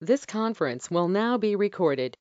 This conference will now be recorded.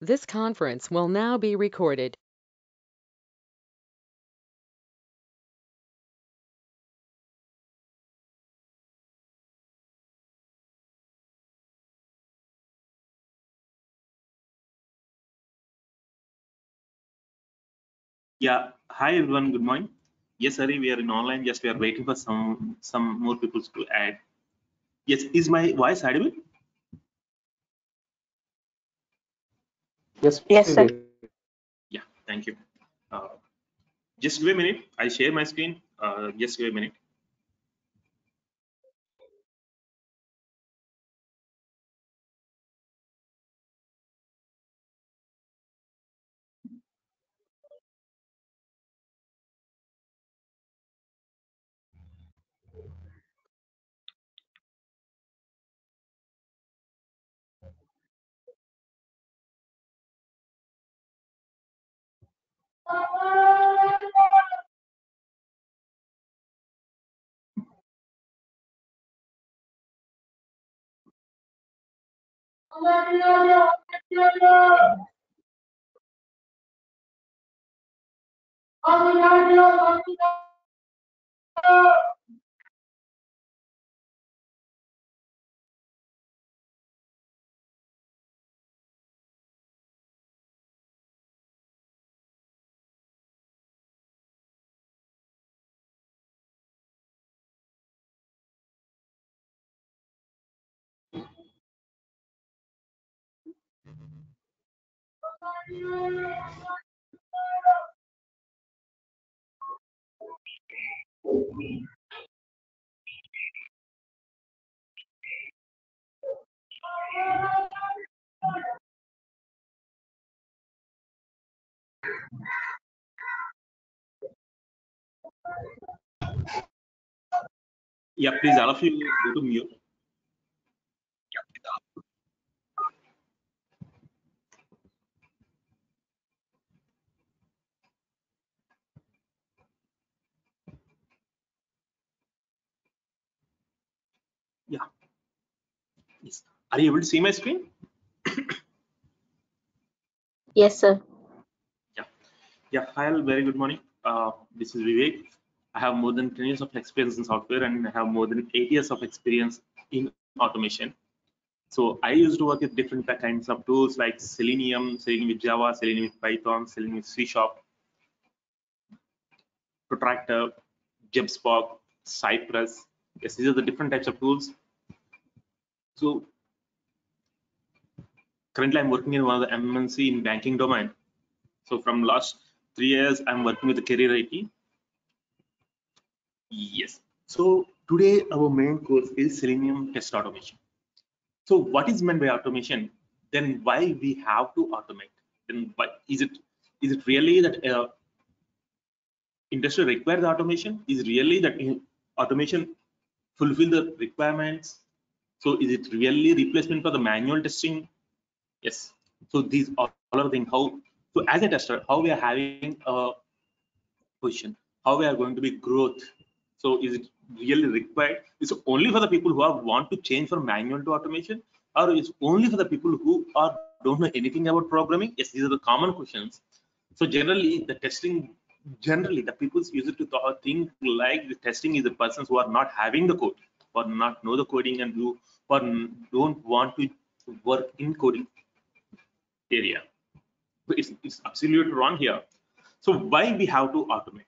This conference will now be recorded. Yeah. Hi everyone. Good morning. Yes, Hari, we are in online. Yes, we are waiting for some more people to add. Yes, is my voice audible? Yes, Yes, sir. Yeah. Thank you. Uh, just give a minute. I share my screen. Just give a minute. Yeah, please, all of you go to mute. Yeah. Yes. Are you able to see my screen? Yes, sir. Yeah. Yeah. Hi, all. Very good morning. This is Vivek. I have more than 10 years of experience in software and I have more than 8 years of experience in automation. So I used to work with different kinds of tools like Selenium, Selenium with Java, Selenium with Python, Selenium with C#, Protractor, JetSpark, Cypress. Yes, these are the different types of tools. So currently I'm working in one of the MNC in banking domain. So from last 3 years, I'm working with the career IT. Yes. So today our main course is Selenium test automation. So what is meant by automation? Then why we have to automate? Then why is it really that industry require the automation? Is really that automation fulfill the requirements? So is it really replacement for the manual testing? Yes. So these all are things. How so as a tester, how we are having a position, how we are going to be growth. So is it really required? Is it only for the people who want to change from manual to automation, or is only for the people who don't know anything about programming? Yes, these are the common questions. So generally, the testing, generally the people use it to think like the testing is the persons who are not having the code, or not know the coding, and who or don't want to work in coding area. So it's absolutely wrong here. So why we have to automate?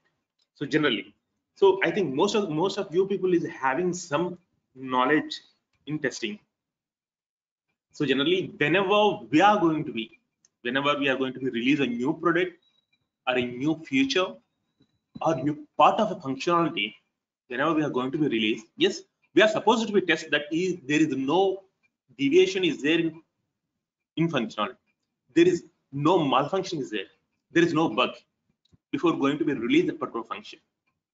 So generally, so I think most of you people is having some knowledge in testing. So generally, whenever we are going to be release a new product or a new feature or new part of a functionality, whenever we are going to be released, yes, we are supposed to be test that there is no deviation is there in functionality. There is no malfunction is there. There is no bug before going to be released the particular function.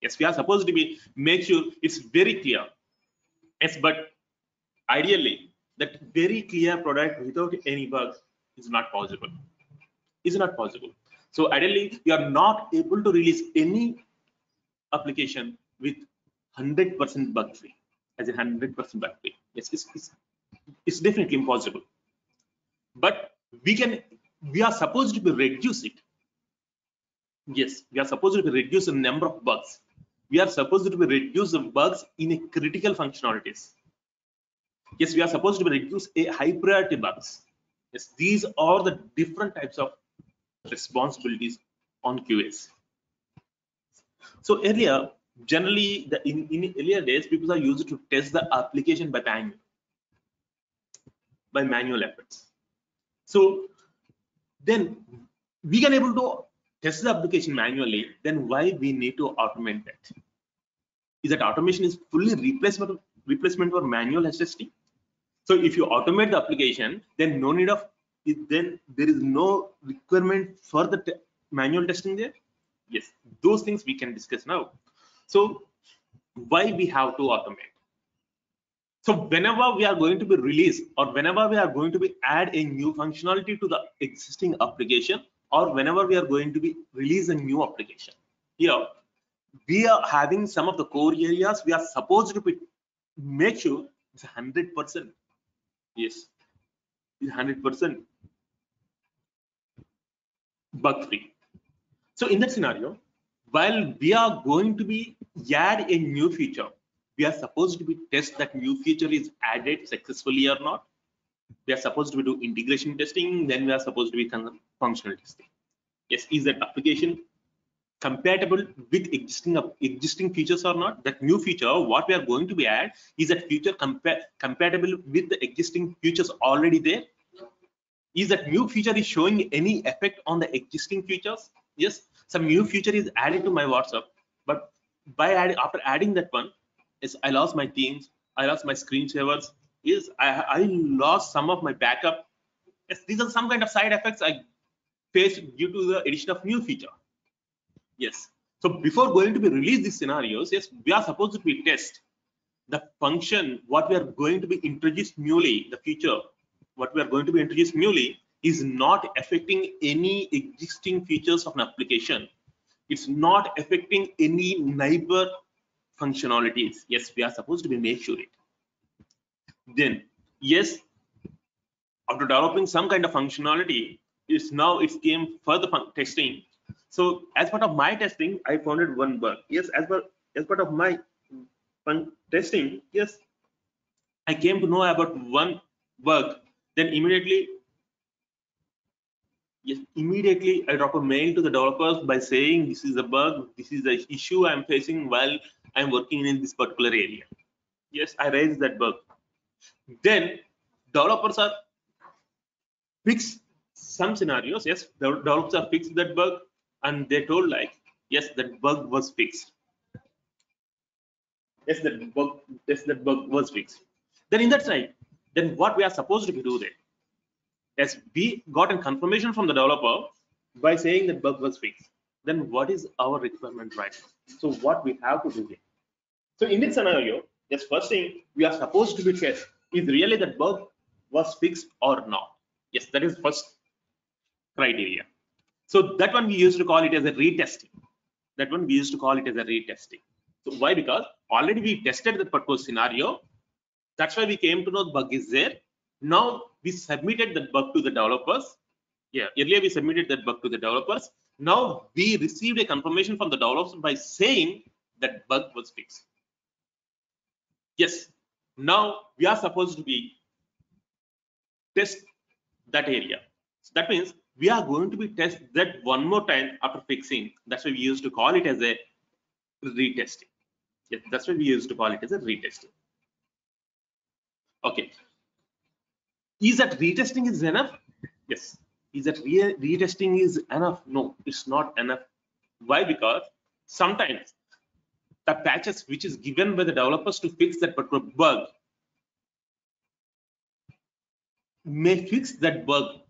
Yes, we are supposed to be make sure it's very clear. Yes, but ideally, that very clear product without any bugs is not possible. Is not possible. So ideally, you are not able to release any application with 100% bug free, as a 100% bug free. Yes, it's definitely impossible. But we are supposed to be reduce it. Yes, we are supposed to be reduce the number of bugs. We are supposed to be reduce the bugs in a critical functionalities. Yes, we are supposed to be reduce a high priority bugs. Yes, these are the different types of responsibilities on QAs. So earlier, generally, in earlier days, people are used to test the application by manual efforts. So then we can able to test the application manually. Then why we need to automate that? Is that automation is fully replacement for manual testing? So if you automate the application, then no need of then there is no requirement for the manual testing there. Yes, those things we can discuss now. So why we have to automate? So whenever we are going to be released, or whenever we are going to be add a new functionality to the existing application, or whenever we are going to be release a new application, here we are having some of the core areas we are supposed to be make sure it's 100%. Yes, it's 100% bug free. So in that scenario, while we are going to be add a new feature, we are supposed to be test that new feature is added successfully or not. We are supposed to be do integration testing, then we are supposed to be functional testing. Yes, is that application compatible with existing features or not? That new feature, what we are going to be add, is that feature compatible with the existing features already there? Is that new feature is showing any effect on the existing features? Yes, some new feature is added to my WhatsApp, but after adding that one, yes, I lost my themes, I lost my screensavers, yes, I lost some of my backup. Yes, these are some kind of side effects I faced due to the addition of new feature. Yes. So before going to be release these scenarios, yes, we are supposed to be test the function what we are going to be introduced newly, the feature what we are going to be introduced newly is not affecting any existing features of an application. It's not affecting any neighbor functionalities. Yes, we are supposed to be make sure it. Then, yes, after developing some kind of functionality, it came further testing. So as part of my testing, I found one bug. Yes, as part of my testing, yes, I came to know about one bug. Then immediately I drop a mail to the developers by saying this is a bug, this is the issue I'm facing while I'm working in this particular area. Yes, I raised that bug. Then developers are fix some scenarios. Yes, the developers are fixed that bug, and they told like, yes, that bug was fixed. Yes, that bug was fixed. Then in that side, then what we are supposed to be do then? Yes, we got a confirmation from the developer by saying that bug was fixed. Then what is our requirement right now? So what we have to do here? So in this scenario, yes, first thing we are supposed to be test is really that bug was fixed or not. Yes, that is first criteria. So that one we used to call it as a retesting. That one we used to call it as a retesting. So why? Because already we tested the particular scenario. That's why we came to know the bug is there. Now we submitted that bug to the developers. Yeah, earlier we submitted that bug to the developers. Now we received a confirmation from the developers by saying that bug was fixed. Yes, now we are supposed to be test that area. So that means we are going to be test that one more time after fixing. That's why we used to call it as a retesting. Yes, that's why we used to call it as a retesting. Okay. Is that retesting is enough? Yes. Is that retesting is enough? No, it's not enough. Why? Because sometimes the patches which is given by the developers to fix that particular bug may fix that bug,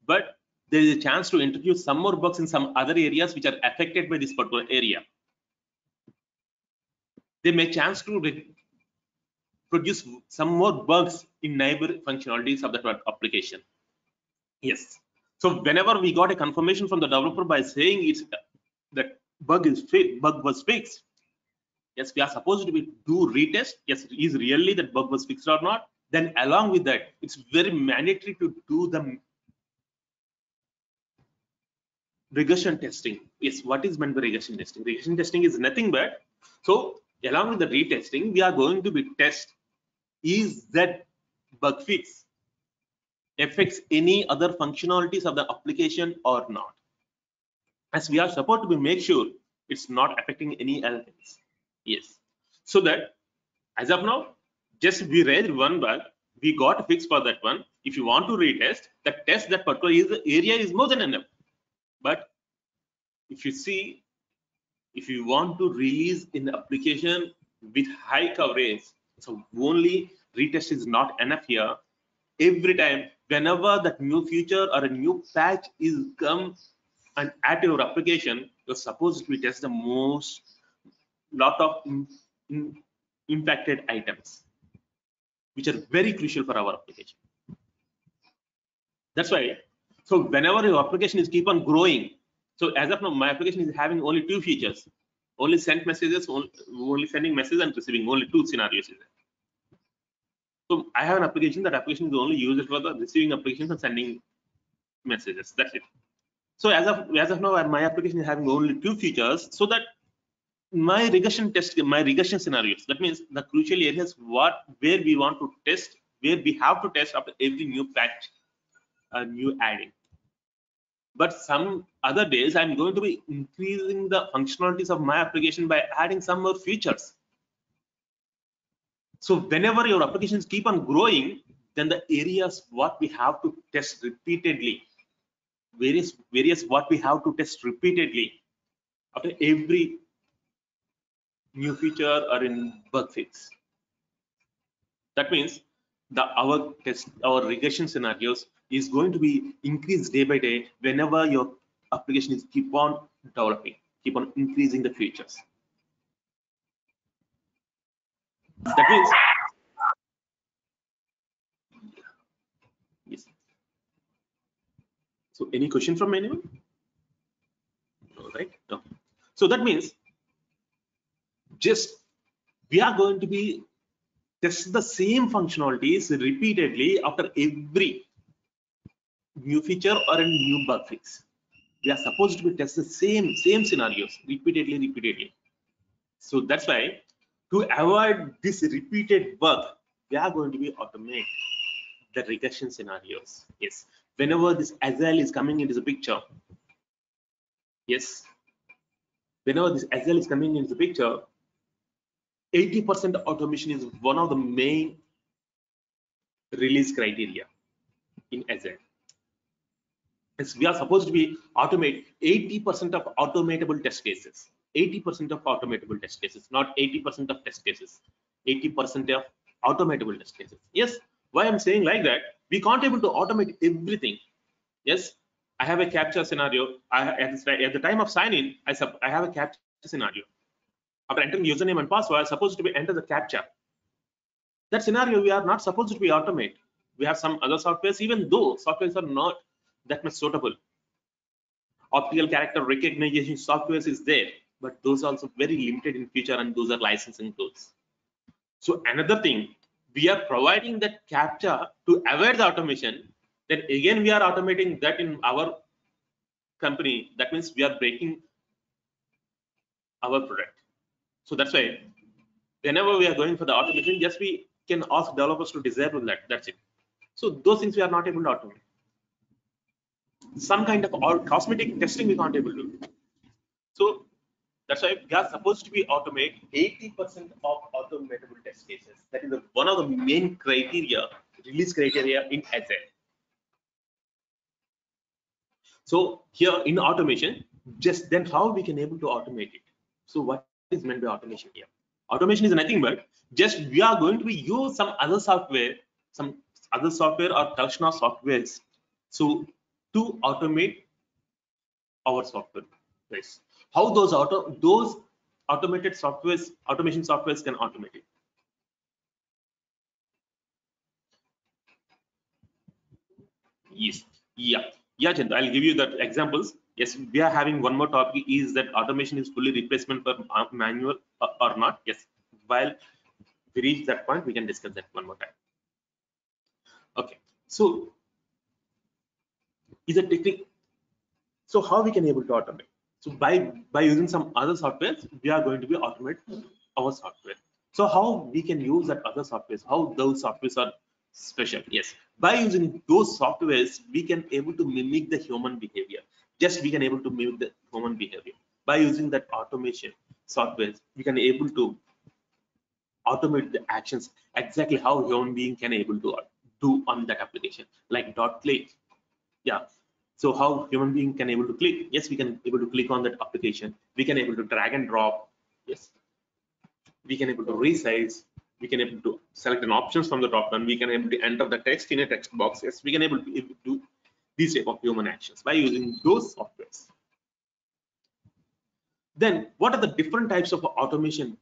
but there is a chance to introduce some more bugs in some other areas which are affected by this particular area. They may chance to produce some more bugs in neighbor functionalities of that application. Yes. So whenever we got a confirmation from the developer by saying it's that bug was fixed, yes, we are supposed to be do retest. Yes, is really that bug was fixed or not? Then along with that, it's very mandatory to do the regression testing. Yes, what is meant by regression testing? Regression testing is nothing but, so along with the retesting, we are going to be test is that bug fix affects any other functionalities of the application or not, as we are supposed to be make sure it's not affecting any other things. Yes, so that as of now, just we raised one bug, we got a fix for that one. If you want to retest, the test that particular area is more than enough. But if you see, if you want to release in the application with high coverage, so only retest is not enough here. Every time, whenever that new feature or a new patch is come and add to your application, you're supposed to test the most lot of impacted items, which are very crucial for our application. That's why. So whenever your application is keep on growing, so as of now, my application is having only two features: only sent messages, only sending messages and receiving. Only two scenarios is there. So I have an application. That application is only used for the receiving applications and sending messages. That's it. So as of now, my application is having only two features. So that my regression scenarios. That means the crucial areas where we want to test, where we have to test after every new patch, new adding. But some other days, I'm going to be increasing the functionalities of my application by adding some more features. So whenever your applications keep on growing, then the areas what we have to test repeatedly, various what we have to test repeatedly after every new feature or in bug fix. That means our regression scenarios is going to be increased day by day whenever your application is keep on developing, keep on increasing the features. That means, yes. So any question from anyone? No, right? No. So that means just we are going to be test the same functionalities repeatedly after every new feature or a new bug fix. We are supposed to be test the same scenarios repeatedly. So that's why to avoid this repeated work, we are going to be automate the regression scenarios. Yes, whenever this agile is coming into the picture, yes, whenever this agile is coming into the picture, 80% automation is one of the main release criteria in agile. Yes, we are supposed to be automate 80% of automatable test cases. 80% of automatable test cases, not 80% of test cases. 80% of automatable test cases. Yes, why I'm saying like that? We can't able to automate everything. Yes, I have a captcha scenario. At the time of sign in, I have a captcha scenario. After entering username and password, I'm supposed to be enter the captcha. That scenario we are not supposed to be automate. We have some other softwares, even though softwares are not that much suitable. Optical character recognition softwares is there, but those are also very limited in feature and those are licensing tools. So another thing, we are providing that captcha to avoid the automation. Then again, we are automating that in our company. That means we are breaking our product. So that's why whenever we are going for the automation, just we can ask developers to disable that. That's it. So those things we are not able to automate. Some kind of cosmetic testing we can't able to do. So that's why we are supposed to be automate 80% of automatable test cases. That is one of the main criteria, release criteria in Agile. So here in automation, just then how we can able to automate it. So what is meant by automation here? Automation is nothing but just we are going to be use some other software or Talksna softwares. So to automate our software. Yes. How those automated softwares, automation softwares can automate it. Yes. Yeah, Chandra, I'll give you the examples. Yes, we are having one more topic is that automation is fully replacement for manual or not. Yes, while we reach that point, we can discuss that one more time. Okay, so is a technique. So how we can able to automate? So by using some other softwares, we are going to be automate our software. So how we can use that other softwares? How those softwares are special? Yes, by using those softwares, we can able to mimic the human behavior. Just we can able to mimic the human behavior by using that automation softwares. We can able to automate the actions exactly how human being can able to do on that application, like .click. Yeah. So how human being can able to click? Yes, we can able to click on that application. We can able to drag and drop. Yes. We can able to resize. We can able to select an options from the drop down. We can able to enter the text in a text box. Yes, we can able to do these type of human actions by using those softwares. Then what are the different types of automation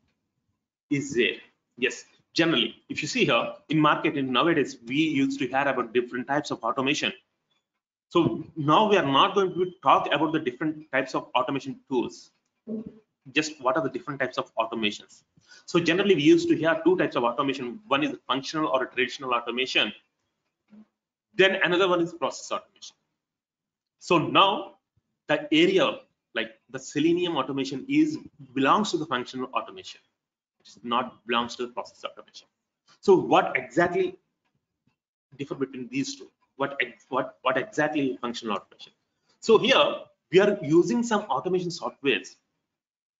is there? Yes, generally, if you see here in marketing nowadays, we used to hear about different types of automation. So now we are not going to talk about the different types of automation tools. Just what are the different types of automations? So generally we used to hear two types of automation. One is functional or traditional automation. Then another one is process automation. So now the area like the Selenium automation belongs to the functional automation. It's not belongs to the process automation. So what exactly differ between these two? What exactly functional automation? So here we are using some automation softwares.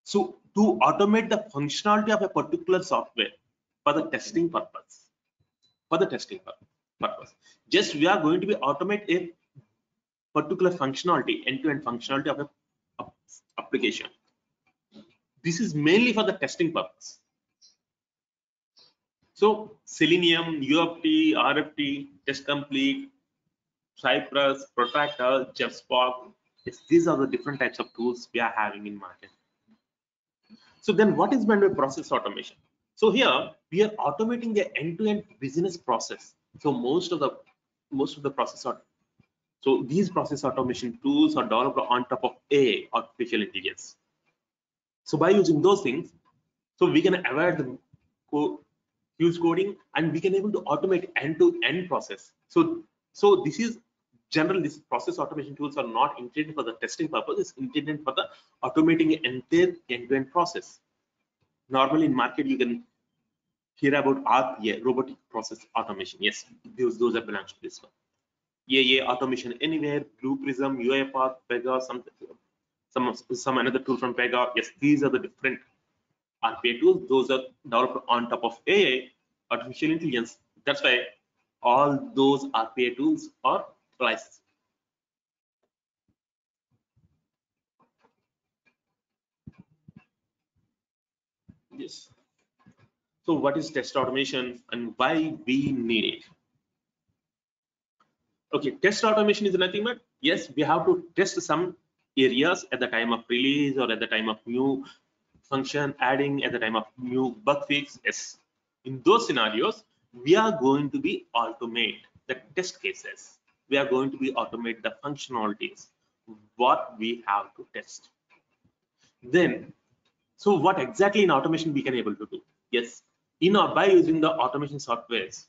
So to automate the functionality of a particular software for the testing purpose. purpose. Just we are going to be automate a particular functionality, end-to-end functionality of a application. This is mainly for the testing purpose. So Selenium, UFT, RFT, Test Complete, Cypress, Protractor, JeffSpark, yes, these are the different types of tools we are having in market. So then what is meant by process automation? So here we are automating the end-to-end business process. So most of the process so these process automation tools are developed on top of AI, artificial intelligence. So by using those things, so we can avoid the huge coding and we can able to automate end-to-end process. So this is general. These process automation tools are not intended for the testing purpose. It's intended for the automating entire end-to-end process. Normally in market you can hear about RPA, robotic process automation. Yes, those are belongs to this one. AA, automation anywhere, Blue Prism, UiPath, Pega, some another tool from Pega. Yes, these are the different RPA tools. Those are developed on top of AI, artificial intelligence. That's why all those RPA tools are licensed. Yes. So what is test automation and why we need it? Okay, test automation is nothing but, yes, we have to test some areas at the time of release or at the time of new function adding, at the time of new bug fix. Yes, in those scenarios we are going to be automate the test cases. We are going to be automate the functionalities what we have to test. Then so what exactly in automation we can able to do? Yes, by using the automation softwares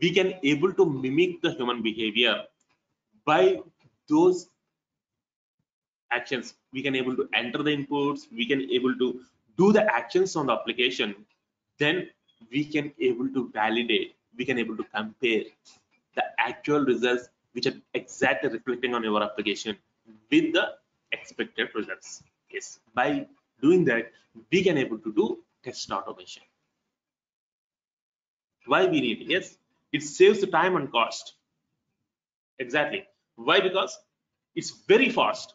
we can able to mimic the human behavior. By those actions we can able to enter the inputs, we can able to do the actions on the application, then we can able to validate, we can able to compare the actual results which are exactly reflecting on your application with the expected results. Yes, by doing that we can able to do test automation. Why we need it? Yes, it saves the time and cost. Exactly. Why? Because it's very fast.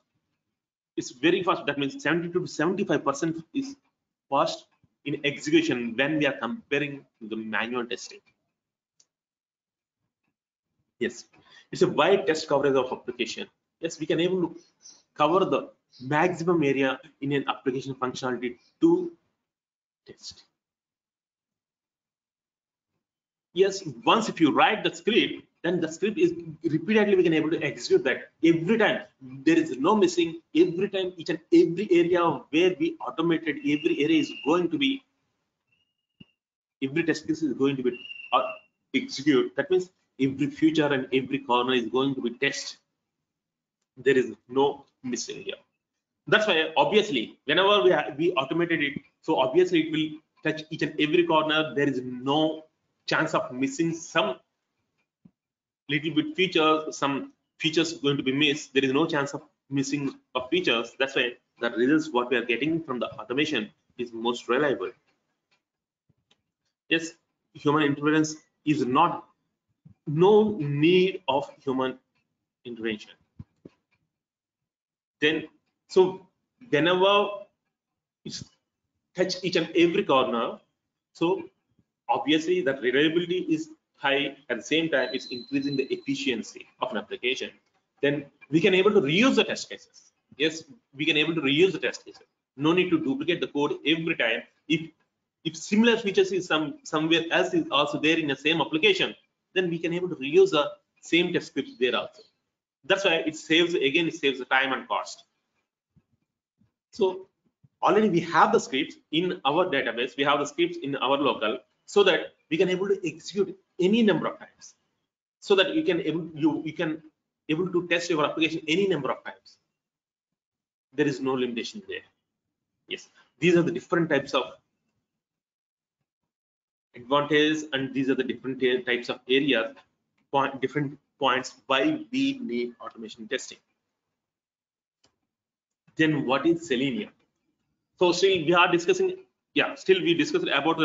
It's very fast. That means 72 to 75% is fast in execution when we are comparing the manual testing. Yes, it's a wide test coverage of application. Yes, we can able to cover the maximum area in an application functionality to test. Yes, once if you write the script, then the script is repeatedly we can able to execute that every time. There is no missing. Every time, each and every area where we automated, every area is going to be, every test case is going to be execute. That means every feature and every corner is going to be tested. There is no missing here. That's why obviously whenever we automated it, so obviously it will touch each and every corner. There is no chance of missing some little bit features, some features going to be missed. There is no chance of missing of features. That's why the results what we are getting from the automation is most reliable. Yes, human interference is not, no need of human intervention. Then so whenever it's touch each and every corner, so obviously that reliability is high. At the same time it's increasing the efficiency of an application. Then we can able to reuse the test cases. Yes, we can able to reuse the test cases. No need to duplicate the code every time. If similar features is somewhere else is also there in the same application, then we can able to reuse the same test scripts there also. That's why it saves, again it saves the time and cost. So already we have the scripts in our database, we have the scripts in our local, so that we can able to execute any number of times, so that you can able to test your application any number of times. There is no limitation there. Yes, these are the different types of advantages, and these are the different types of areas, different points why we need automation testing. Then what is Selenium? So still we are discussing, still we discussed about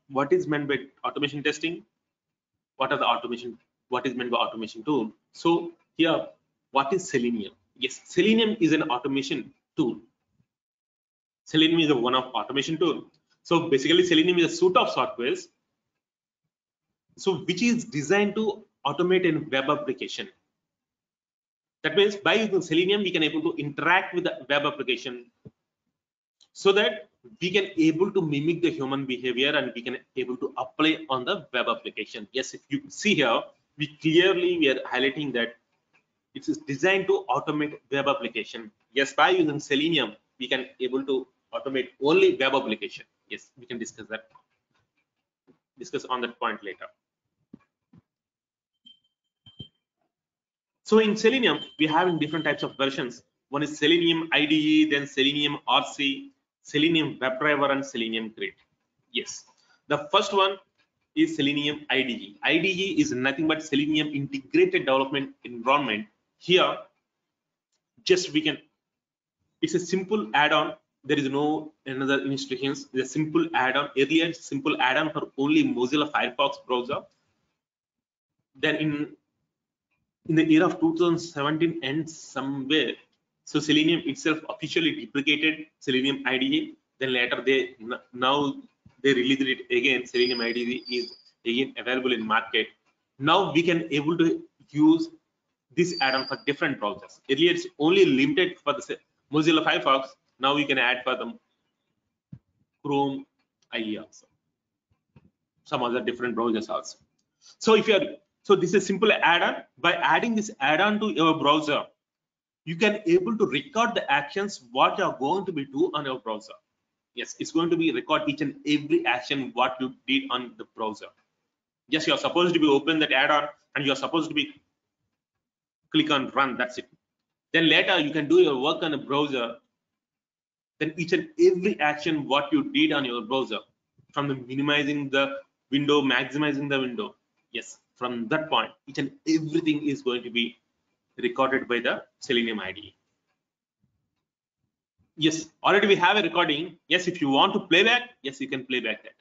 what is meant by automation testing, what are the automation what is meant by automation tool. So here, what is Selenium? Yes, Selenium is an automation tool. Selenium is one of automation tool. So basically, Selenium is a suite of softwares, so which is designed to automate a web application. That means by using Selenium, we can able to interact with the web application, so that we can able to mimic the human behavior and we can able to apply on the web application. Yes, if you see here, we are highlighting that it is designed to automate web application. Yes, by using Selenium, we can able to automate only web application. Yes, we can discuss on that point later. So in Selenium, we have in different types of versions. One is Selenium IDE, then Selenium RC, Selenium WebDriver, and Selenium Grid. Yes, the first one is Selenium IDE. IDE is nothing but Selenium Integrated Development Environment. Here, just we can, it's a simple add-on. There is no another instructions. It's a simple add-on. Earlier, it's simple add-on for only Mozilla Firefox browser. Then in the year of 2017 and somewhere, so Selenium itself officially deprecated Selenium IDE. Then later now they released it again. Selenium IDE is again available in market. Now we can able to use this add-on for different browsers. Earlier it's only limited for the Mozilla Firefox. Now we can add for the Chrome IE also, some other different browsers also. So if you are, so this is simple add-on. By adding this add-on to your browser, you can able to record the actions what you are going to be do on your browser. Yes, it's going to be record each and every action what you did on the browser. Yes, you are supposed to be open that add-on and you are supposed to be click on run. That's it. Then later you can do your work on a browser. Then each and every action what you did on your browser, from the minimizing the window, maximizing the window. Yes, from that point, each and everything is going to be recorded by the Selenium IDE. Yes, already we have a recording. Yes, if you want to play back, yes, you can play back that.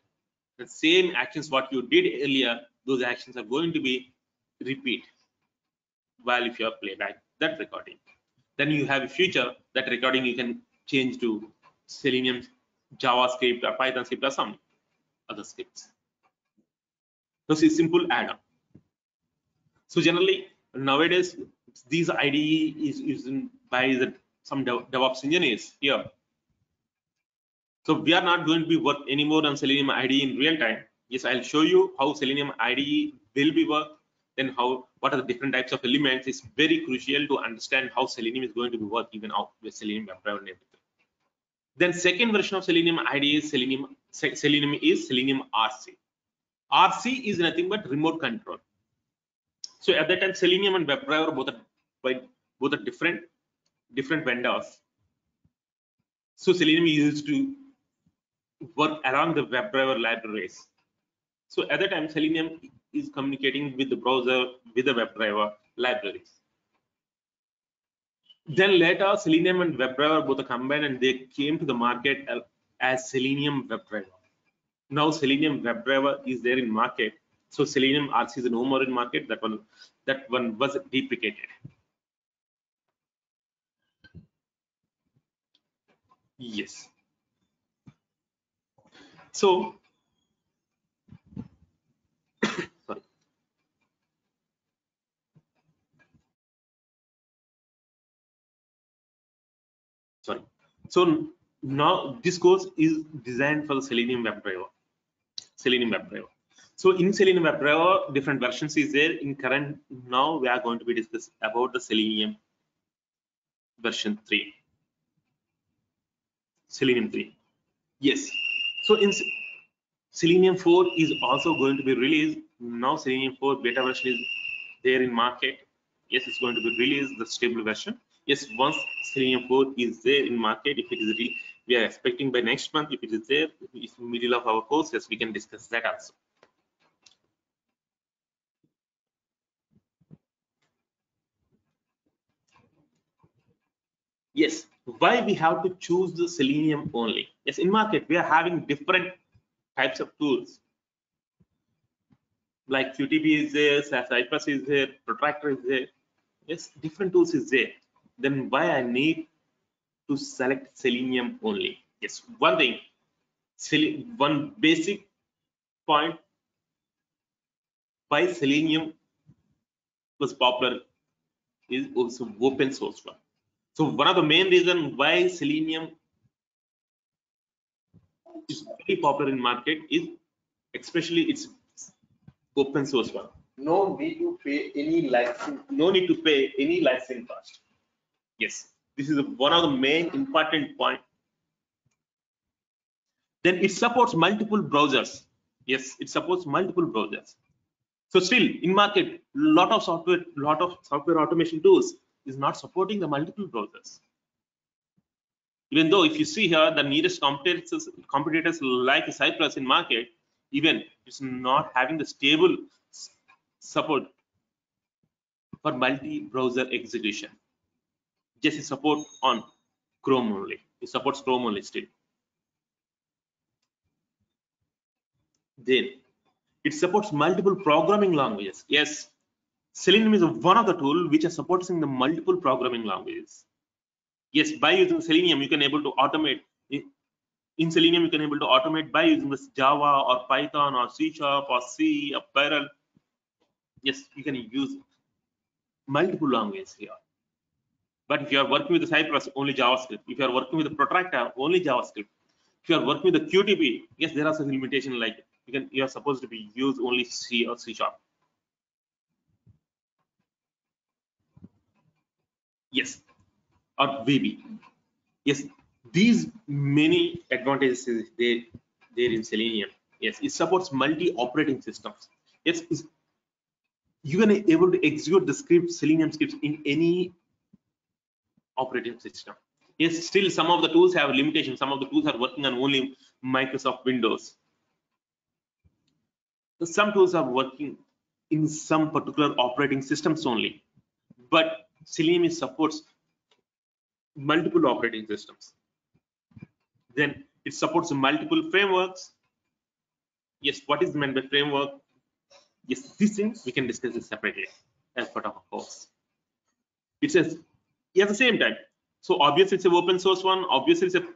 The same actions what you did earlier, those actions are going to be repeat while if you are playback that recording. Then you have a feature that recording you can change to Selenium JavaScript or Python script or some other scripts. This is simple add-on. So generally nowadays these IDE is used by some DevOps engineers here. So we are not going to be work anymore on Selenium IDE in real time. Yes, I'll show you how Selenium IDE will be work. Then what are the different types of elements. It's very crucial to understand how Selenium is going to be work even out with Selenium WebDriver and everything. Then second version of Selenium IDE is Selenium RC. RC is nothing but remote control. So at that time, Selenium and WebDriver both are different vendors. So Selenium used to work around the WebDriver libraries. So at that time, Selenium is communicating with the browser with the WebDriver libraries. Then later, Selenium and WebDriver both are combined and they came to the market as Selenium WebDriver. Now Selenium WebDriver is there in market. So Selenium RC is no more in market. That one was deprecated. Yes. So sorry. So now this course is designed for the Selenium WebDriver. So in Selenium WebDriver, different versions is there. In current, now we are going to be discussing about the Selenium version 3. Selenium 3. Yes. So in Selenium 4 is also going to be released. Now Selenium 4 beta version is there in market. Yes, it's going to be released, the stable version. Yes, once Selenium 4 is there in market, if it is real, we are expecting by next month. If it is there, if middle of our course, yes, we can discuss that also. Yes, why we have to choose the Selenium only? Yes, in market we are having different types of tools. like QTP is there, Cypress is there, Protractor is there. Yes, different tools is there. Then why I need to select Selenium only? Yes, one thing, one basic point why Selenium was popular is also open source one. So one of the main reason why Selenium is very popular in market is especially its open source one. No need to pay any license. No need to pay any license cost. Yes, this is one of the main important point. Then it supports multiple browsers. Yes, it supports multiple browsers. So still in market, lot of software automation tools is not supporting the multiple browsers. Even though if you see here the nearest competitors like Cypress in market, even it's not having the stable support for multi-browser execution. Just it support on Chrome only. It supports Chrome only still. Then it supports multiple programming languages. Yes, Selenium is one of the tools which are supporting the multiple programming languages. Yes, by using Selenium, you can able to automate. In Selenium, you can able to automate by using this Java or Python or C# or C or Perl. Yes, you can use multiple languages here. But if you are working with the Cypress, only JavaScript. If you are working with the Protractor, only JavaScript. If you are working with the QTP, yes, there are some limitations like you are supposed to be use only C or C#. Yes, or VB. Yes, these many advantages is there in Selenium. Yes, it supports multi-operating systems. Yes, you can able to execute the script Selenium scripts in any operating system. Yes, still some of the tools have limitations. Some of the tools are working on only Microsoft Windows. Some tools are working in some particular operating systems only, but Selenium supports multiple operating systems. Then it supports multiple frameworks. Yes, what is meant by framework? Yes, these things we can discuss this separately as part of a course. It says at the same time. So obviously it's an open source one. Obviously it's a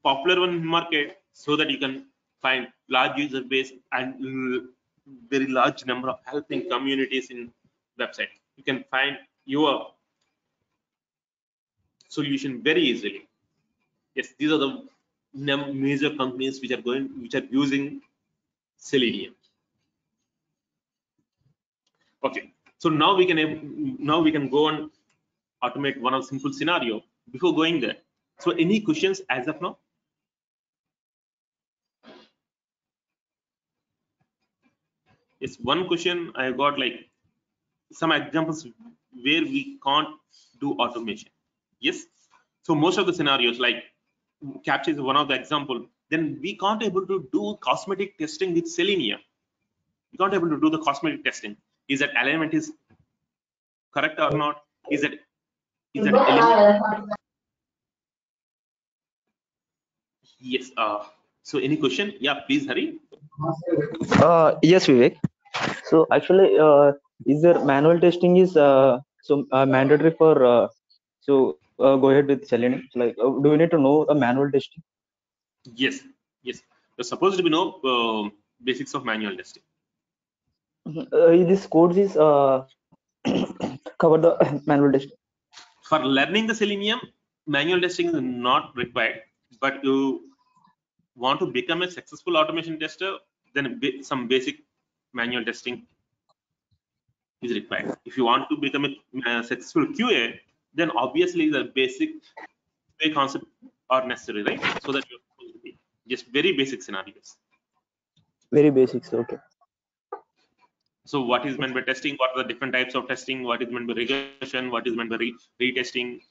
popular one in market, so that you can find large user base and very large number of helping communities in website. You can find your solution very easily. Yes, these are the major companies which are using Selenium. Okay, so now we can go and automate one of simple scenario before going there. So any questions as of now? Yes, one question I got, like some examples where we can't do automation. Yes, so most of the scenarios like CAPTCHA is one of the example. Then we can't able to do cosmetic testing with Selenium. We can't able to do the cosmetic testing. Is that alignment is correct or not? Is that element? Yes. So any question? Yeah, please hurry. Yes, Vivek. So actually, is there manual testing is mandatory for go ahead with Selenium? Like, do we need to know the manual testing? Yes, yes. You're supposed to be know basics of manual testing. This code is cover the manual testing. For learning the Selenium, manual testing is not required. But you want to become a successful automation tester, then some basic manual testing is required. If you want to become a successful QA, then obviously the basic QA concept are necessary, right? So that you're supposed to be just very basic scenarios. Very basics, okay. So what is meant by testing? What are the different types of testing? What is meant by regression? What is meant by retesting?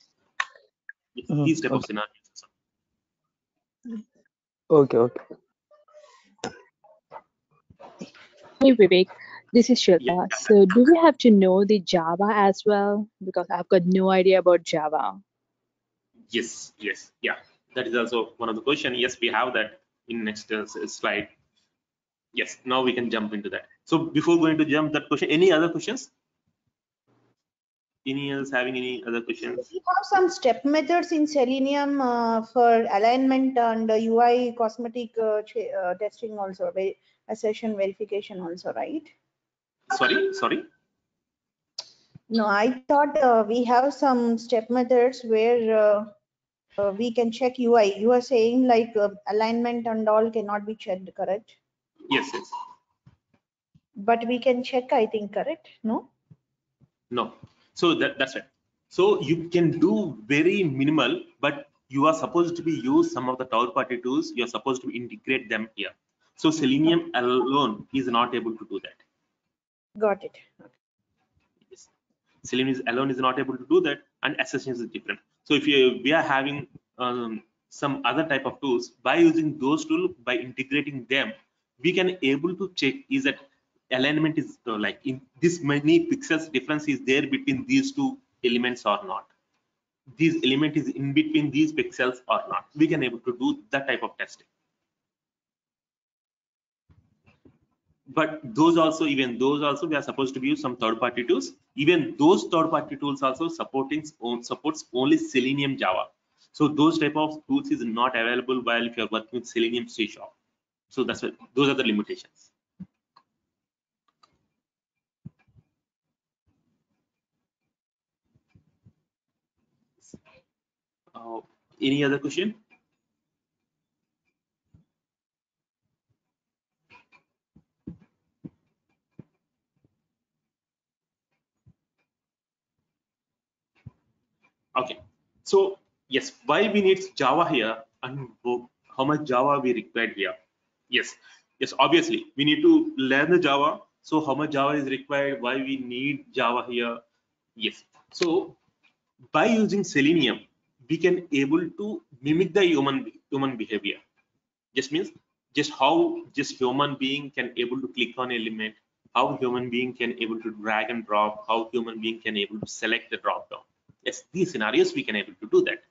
These type of scenarios. Okay. Hey Vivek, this is Shilpa. So do we have to know the Java as well? Because I've got no idea about Java. Yes, yeah. That is also one of the question. Yes, we have that in next slide. Yes, now we can jump into that. So before going to jump that question, any other questions? Any else having any other questions? We have some step methods in Selenium for alignment and UI cosmetic testing also, assertion verification also, right? Sorry. No, I thought we have some step methods where we can check UI. You are saying like alignment and all cannot be checked, correct? Yes. But we can check, I think, correct? No? No. So that's right. So you can do very minimal, but you are supposed to be use some of the third-party tools. You are supposed to integrate them here. So Selenium alone is not able to do that. Got it. Yes. Selenium alone is not able to do that, and assertion is different. So if we are having some other type of tools, by using those tools, by integrating them, we can able to check is that alignment is like in this many pixels difference is there between these two elements or not. This element is in between these pixels or not. We can able to do that type of testing. But even those also we are supposed to use some third-party tools. Even those third-party tools also supports only Selenium Java. So those type of tools is not available while if you are working with Selenium C#. So that's what, those are the limitations. Any other question? Okay, so yes, why we need Java here and how much Java we required here? Yes, obviously we need to learn the Java. So how much Java is required? Why we need Java here? Yes, so by using Selenium, we can able to mimic the human behavior. Just means just how human being can able to click on element, how human being can able to drag and drop, how human being can able to select the drop down. Yes, these scenarios we can able to do that.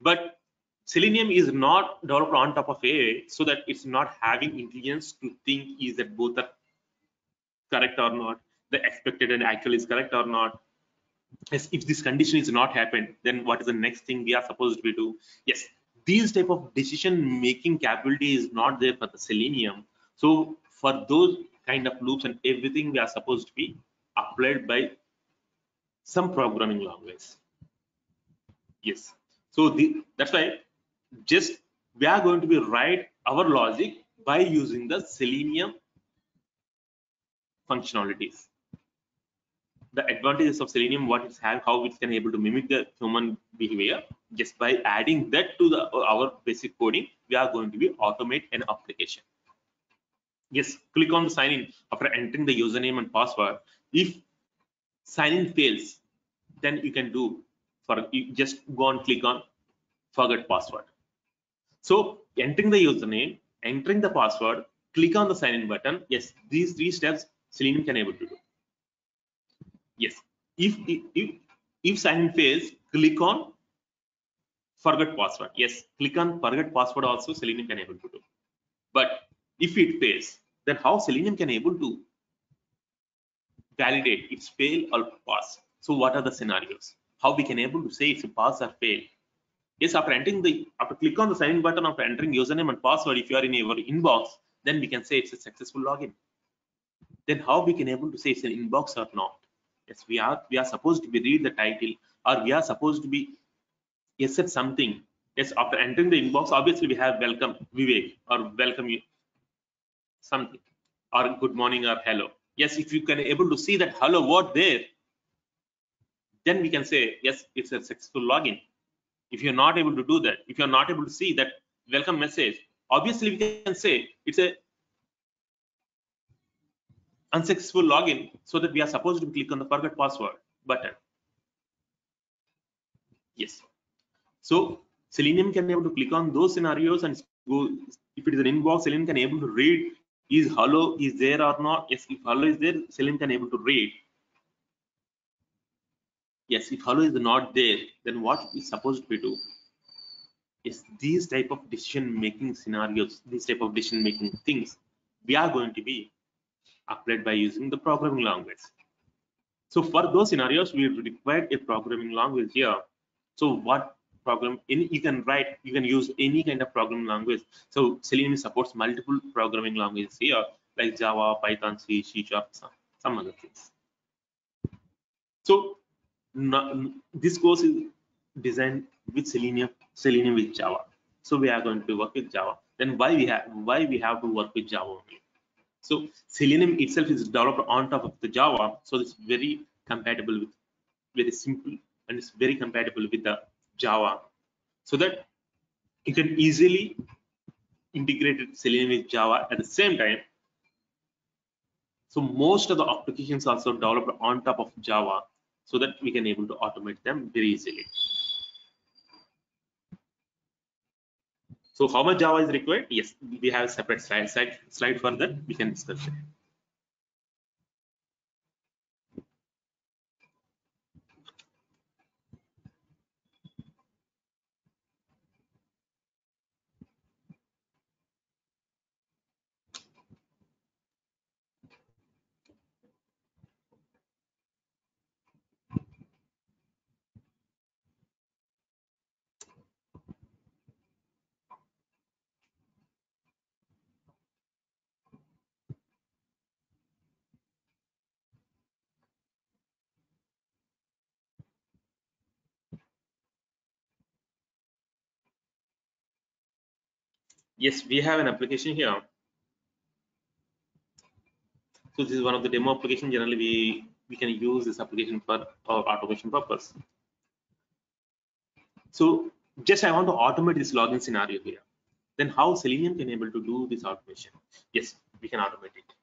But Selenium is not developed on top of AI, so that it's not having intelligence to think is that both are correct or not, the expected and actual is correct or not. Yes, if this condition is not happened, then what is the next thing we are supposed to be do? Yes, these type of decision making capability is not there for the Selenium. So for those kind of loops and everything, we are supposed to be applied by some programming language. Yes, so that's why just we are going to be write our logic by using the Selenium functionalities. The advantages of Selenium, what it's have, how it can able to mimic the human behavior. Just by adding that to our basic coding, we are going to be automate an application. Yes, click on the sign in after entering the username and password. If sign in fails, then you can do you just go and click on forget password. So entering the username, entering the password, click on the sign in button. Yes, these 3 steps Selenium can able to do. Yes, if sign in fails, click on forget password. Yes, click on forget password also Selenium can able to do. But if it fails, then how Selenium can able to validate it's fail or pass? So what are the scenarios? How we can able to say it's a pass or fail? Yes, after click on the sign in button, after entering username and password, if you are in your inbox, then we can say it's a successful login. Then how we can able to say it's an inbox or not? Yes, we are supposed to be read the title, or we are supposed to be accept something. Yes, after entering the inbox, obviously we have welcome Vivek or welcome you something, or good morning or hello. Yes, if you can able to see that hello word there, then we can say yes, it's a successful login. If you're not able to do that, if you're not able to see that welcome message, obviously we can say it's a unsuccessful login, so that we are supposed to click on the forget password button. Yes, so Selenium can be able to click on those scenarios and go. If it is an inbox, Selenium can able to read is hello is there or not. Yes, if hello is there, Selenium can able to read. Yes, if hello is not there, then what is supposed to be do? Is these type of decision making scenarios, these type of decision making things, we are going to be applied by using the programming language. So for those scenarios, we require a programming language here. So what program you can write, you can use any kind of programming language. So Selenium supports multiple programming languages here, like Java, Python, C, C#, some other things. So this course is designed with Selenium with Java. So we are going to work with Java. Then why we have to work with Java only? So Selenium itself is developed on top of the Java, so it's very compatible with, very simple, and it's very compatible with the Java, so that you can easily integrate Selenium with Java at the same time. So most of the applications also developed on top of Java, so that we can able to automate them very easily. So how much Java is required? Yes, we have a separate slide for that. We can discuss it. Yes, we have an application here. So this is one of the demo application. Generally, we can use this application for our automation purpose. So just I want to automate this login scenario here. Then how Selenium can able to do this automation? Yes, we can automate it.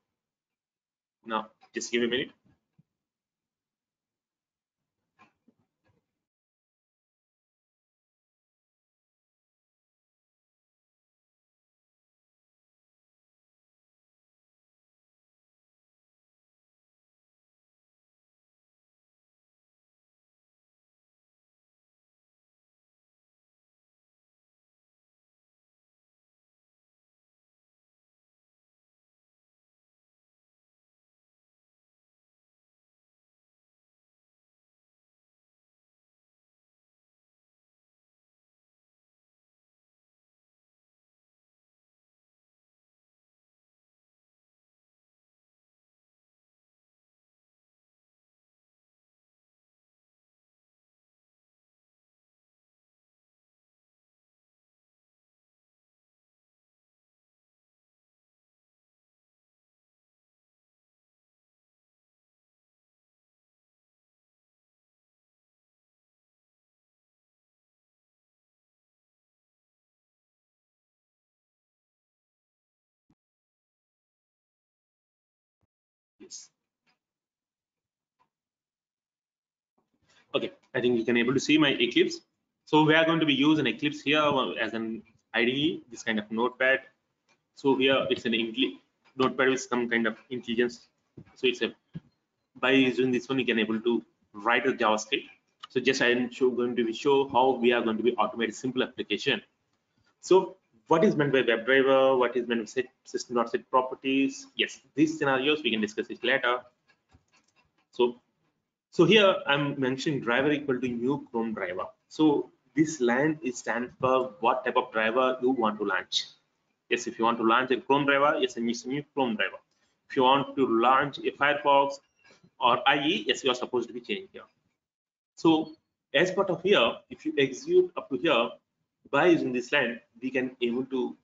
Now, just give me a minute. Yes. Okay, I think you can able to see my Eclipse. So we are going to be using Eclipse here as an IDE, this kind of notepad. So here it's an notepad with some kind of intelligence. So it's a, by using this one, you can able to write a JavaScript. So just I am going to show how we are going to be automate simple application. So what is meant by WebDriver? What is meant by system.set properties? Yes, these scenarios we can discuss it later. So here I'm mentioning driver equal to new Chrome driver. So this line is stand for what type of driver you want to launch. Yes, if you want to launch a Chrome driver, yes, it's a new Chrome driver. If you want to launch a Firefox or IE, yes, you are supposed to be changing here. So as part of here, if you execute up to here, by using this line, we can able to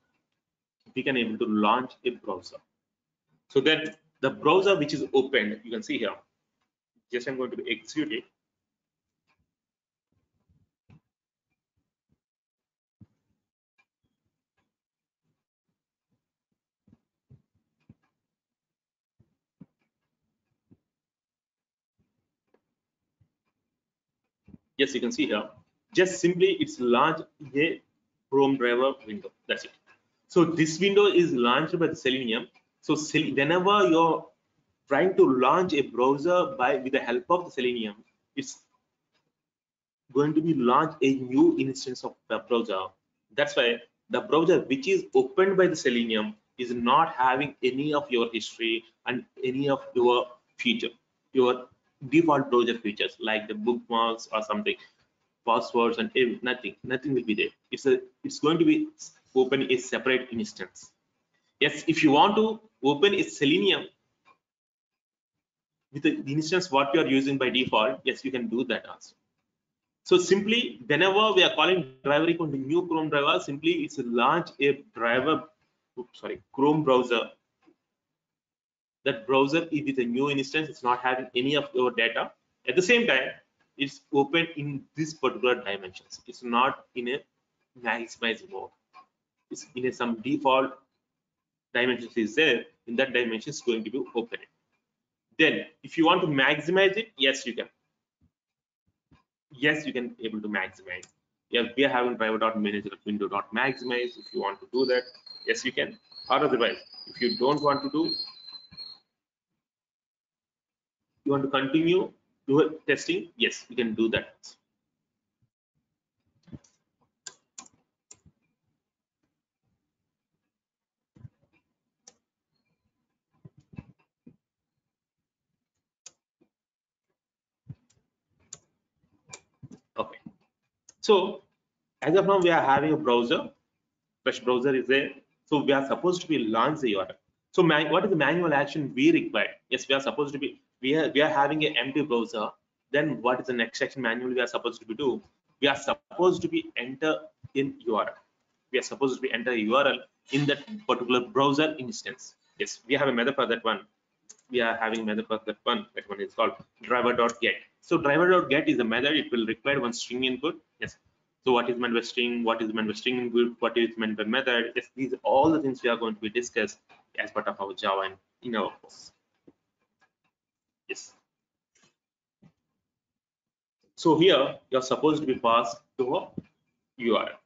launch a browser. So then the browser which is opened, you can see here. Just I'm going to execute it. Yes, you can see here. Just simply it's launch a Chrome driver window. That's it. So this window is launched by the Selenium. So whenever you're trying to launch a browser with the help of the Selenium, it's going to be launch a new instance of the browser. That's why the browser which is opened by the Selenium is not having any of your history and any of your feature, your default browser features like the bookmarks or something, passwords and nothing will be there. It's going to be open a separate instance. Yes, if you want to open a Selenium with the instance what you are using by default, yes, you can do that also. So simply, whenever we are calling driver equal to new Chrome driver, simply it's launch a driver, Chrome browser. That browser is with a new instance, it's not having any of your data. At the same time, it's open in this particular dimensions. It's not in a maximize mode. It's in some default dimensions is there. In that dimension, it's going to be open. Then, if you want to maximize it, yes, you can. Yes, you can able to maximize. Yeah, we are having driver.manager window.maximize. If you want to do that, yes, you can. Or otherwise, if you don't want to do, you want to continue your testing, yes, you can do that. Okay. So as of now, we are having a browser. Fresh browser is there. So we are supposed to be launch the URL. So what is the manual action we require? Yes, we are supposed to be, we are having an empty browser. Then what is the next action manually we are supposed to be do? We are supposed to be enter in URL. We are supposed to be enter a URL in that particular browser instance. Yes, we have a method for that one. We are having method for that one. That one is called driver.get. So driver.get is a method. It will require one string input. Yes. So what is meant by string? What is meant by string input? What is meant by method? Yes, these are all the things we are going to be discussed as part of our Java and in our course. Yes. So here you're supposed to be passed to a URL.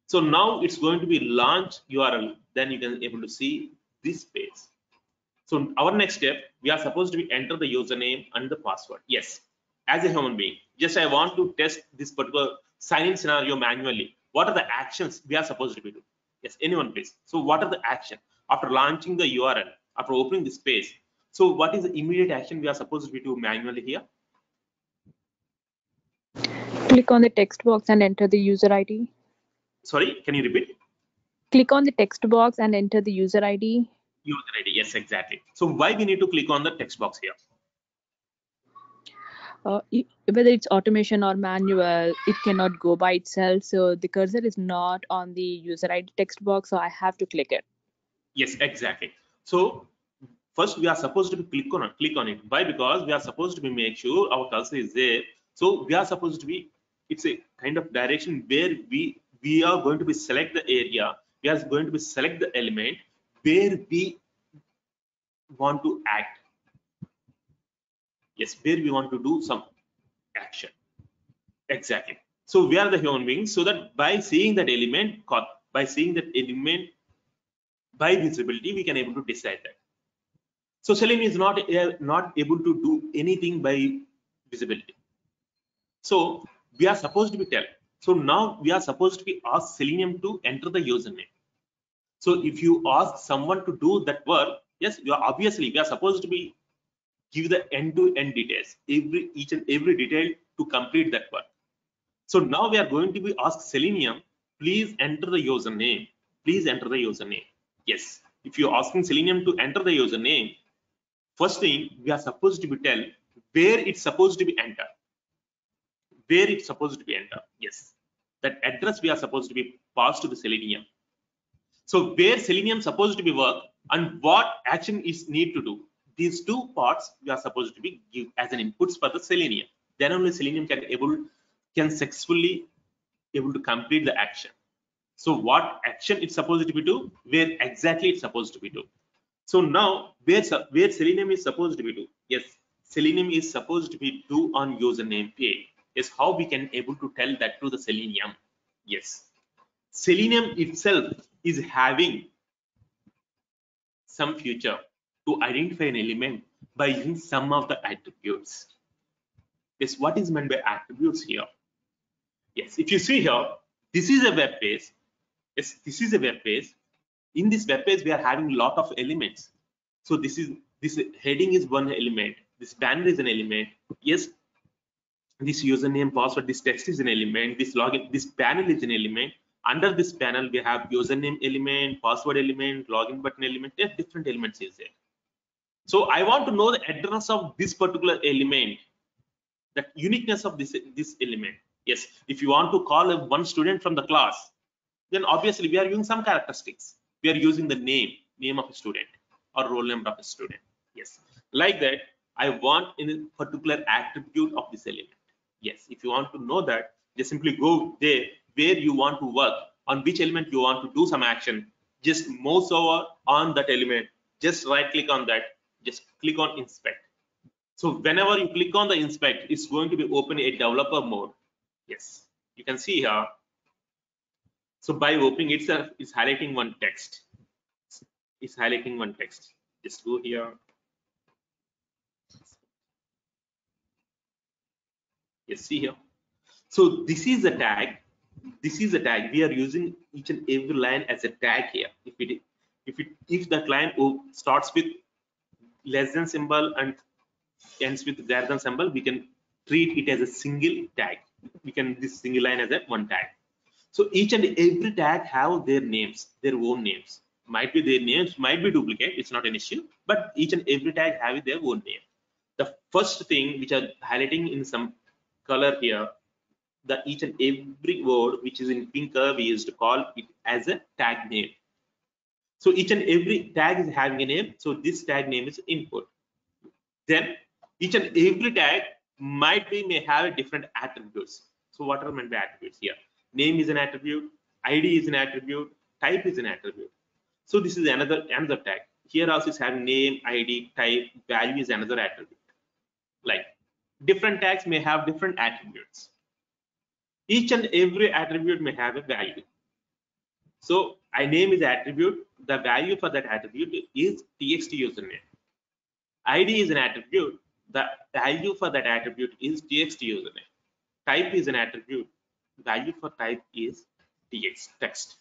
So now it's going to be launch URL. Then you can able to see this page. So our next step, we are supposed to be enter the username and the password. Yes, as a human being, just I want to test this particular sign-in scenario manually. What are the actions we are supposed to be doing? Yes, anyone please. So what are the action after launching the URL, after opening this page? So what is the immediate action we are supposed to be doing manually here? Click on the text box and enter the user ID. Sorry, can you repeat? Click on the text box and enter the user ID. User ID, yes, exactly. So why we need to click on the text box here? Whether it's automation or manual, it cannot go by itself. So the cursor is not on the user ID text box, so I have to click it. Yes, exactly. So first we are supposed to be click on it. Why? Because we are supposed to be make sure our cursor is there. So we are supposed to be, it's a kind of direction where we are going to be select the area. We are going to be select the element where we want to act. Yes, where we want to do some action. Exactly. So we are the human beings. So that by seeing that element, by visibility, we can able to decide that. So Selenium is not able to do anything by visibility. So we are supposed to be tell. So now we are supposed to be ask Selenium to enter the username. So if you ask someone to do that work, yes, you are obviously we are supposed to be give the end-to-end details, each and every detail to complete that work. So now we are going to be ask Selenium, please enter the username. Please enter the username. Yes, if you're asking Selenium to enter the username, first thing we are supposed to be tell where it's supposed to be entered. Where it's supposed to be entered. Yes, that address we are supposed to be passed to the Selenium. So where Selenium supposed to be work and what action is need to do. These two parts we are supposed to be give as an inputs for the Selenium. Then only Selenium can successfully able to complete the action. So what action it's supposed to be do, where exactly it's supposed to be do. So now where Selenium is supposed to be do. Yes, Selenium is supposed to be do on username page. Is how we can able to tell that to the Selenium. Yes, Selenium itself is having some feature to identify an element by using some of the attributes. Yes, what is meant by attributes here? Yes, if you see here, this is a web page. Yes, this is a web page. In this web page, we are having a lot of elements. So this heading is one element. This banner is an element. Yes, this username, password, this text is an element. This login, this panel is an element. Under this panel, we have username element, password element, login button element. There are different elements is there. So I want to know the address of this particular element, the uniqueness of this element. Yes, if you want to call one student from the class, then obviously we are using some characteristics. We are using the name of a student or roll number of a student. Yes, like that, I want in a particular attribute of this element. Yes, if you want to know that, just simply go there where you want to work, on which element you want to do some action. Just mouse over on that element, just right click on that, just click on inspect. So whenever you click on the inspect, it's going to be open a developer mode. Yes, you can see here. So by opening itself, it's highlighting one text. It's highlighting one text. Just go here. Yes, see here. So this is a tag. This is a tag. We are using each and every line as a tag here. If that line starts with less than symbol and ends with greater than symbol, we can treat it as a single tag. We can this single line as a one tag. So each and every tag have their names, their own names. Might be their names, might be duplicate. It's not an issue, but each and every tag have their own name. The first thing which are highlighting in some color here, the each and every word which is in pink color, we used to call it as a tag name. So each and every tag is having a name. So this tag name is input. Then each and every tag may have different attributes. So what are meant by attributes here? Name is an attribute, ID is an attribute, type is an attribute. So this is another tag. Here also is having name, ID, type, value is another attribute. Like different tags may have different attributes. Each and every attribute may have a value. So name is attribute. The value for that attribute is txt username. ID is an attribute. The value for that attribute is txt username. Type is an attribute. Value for type is text.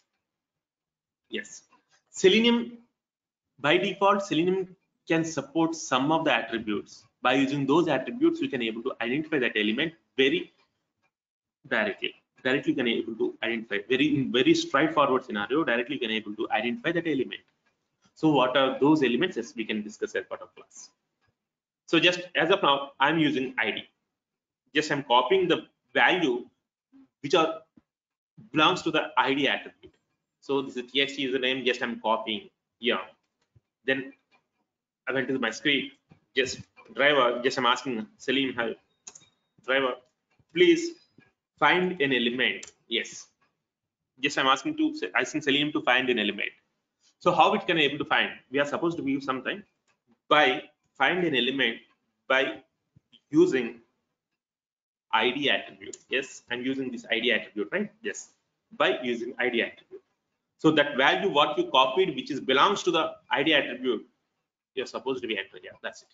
Yes. Selenium, by default, Selenium can support some of the attributes. By using those attributes, we can able to identify that element very directly. Directly can able to identify very straightforward scenario. Directly can able to identify that element. So what are those elements? Yes, we can discuss as part of class. So just as of now, I'm using ID. Just I'm copying the value which belongs to the ID attribute. So this is txt username. Just I'm copying here. Then I went to my script. Just driver. Just I'm asking Salim, hi, driver, please find an element. Yes. Just I'm asking Salim to find an element. So how it can able to find? We are supposed to use something by find an element by using ID attribute. Yes, I'm using this ID attribute, right? Yes, by using ID attribute. So that value what you copied, which is belongs to the ID attribute, you're supposed to be entered here. That's it.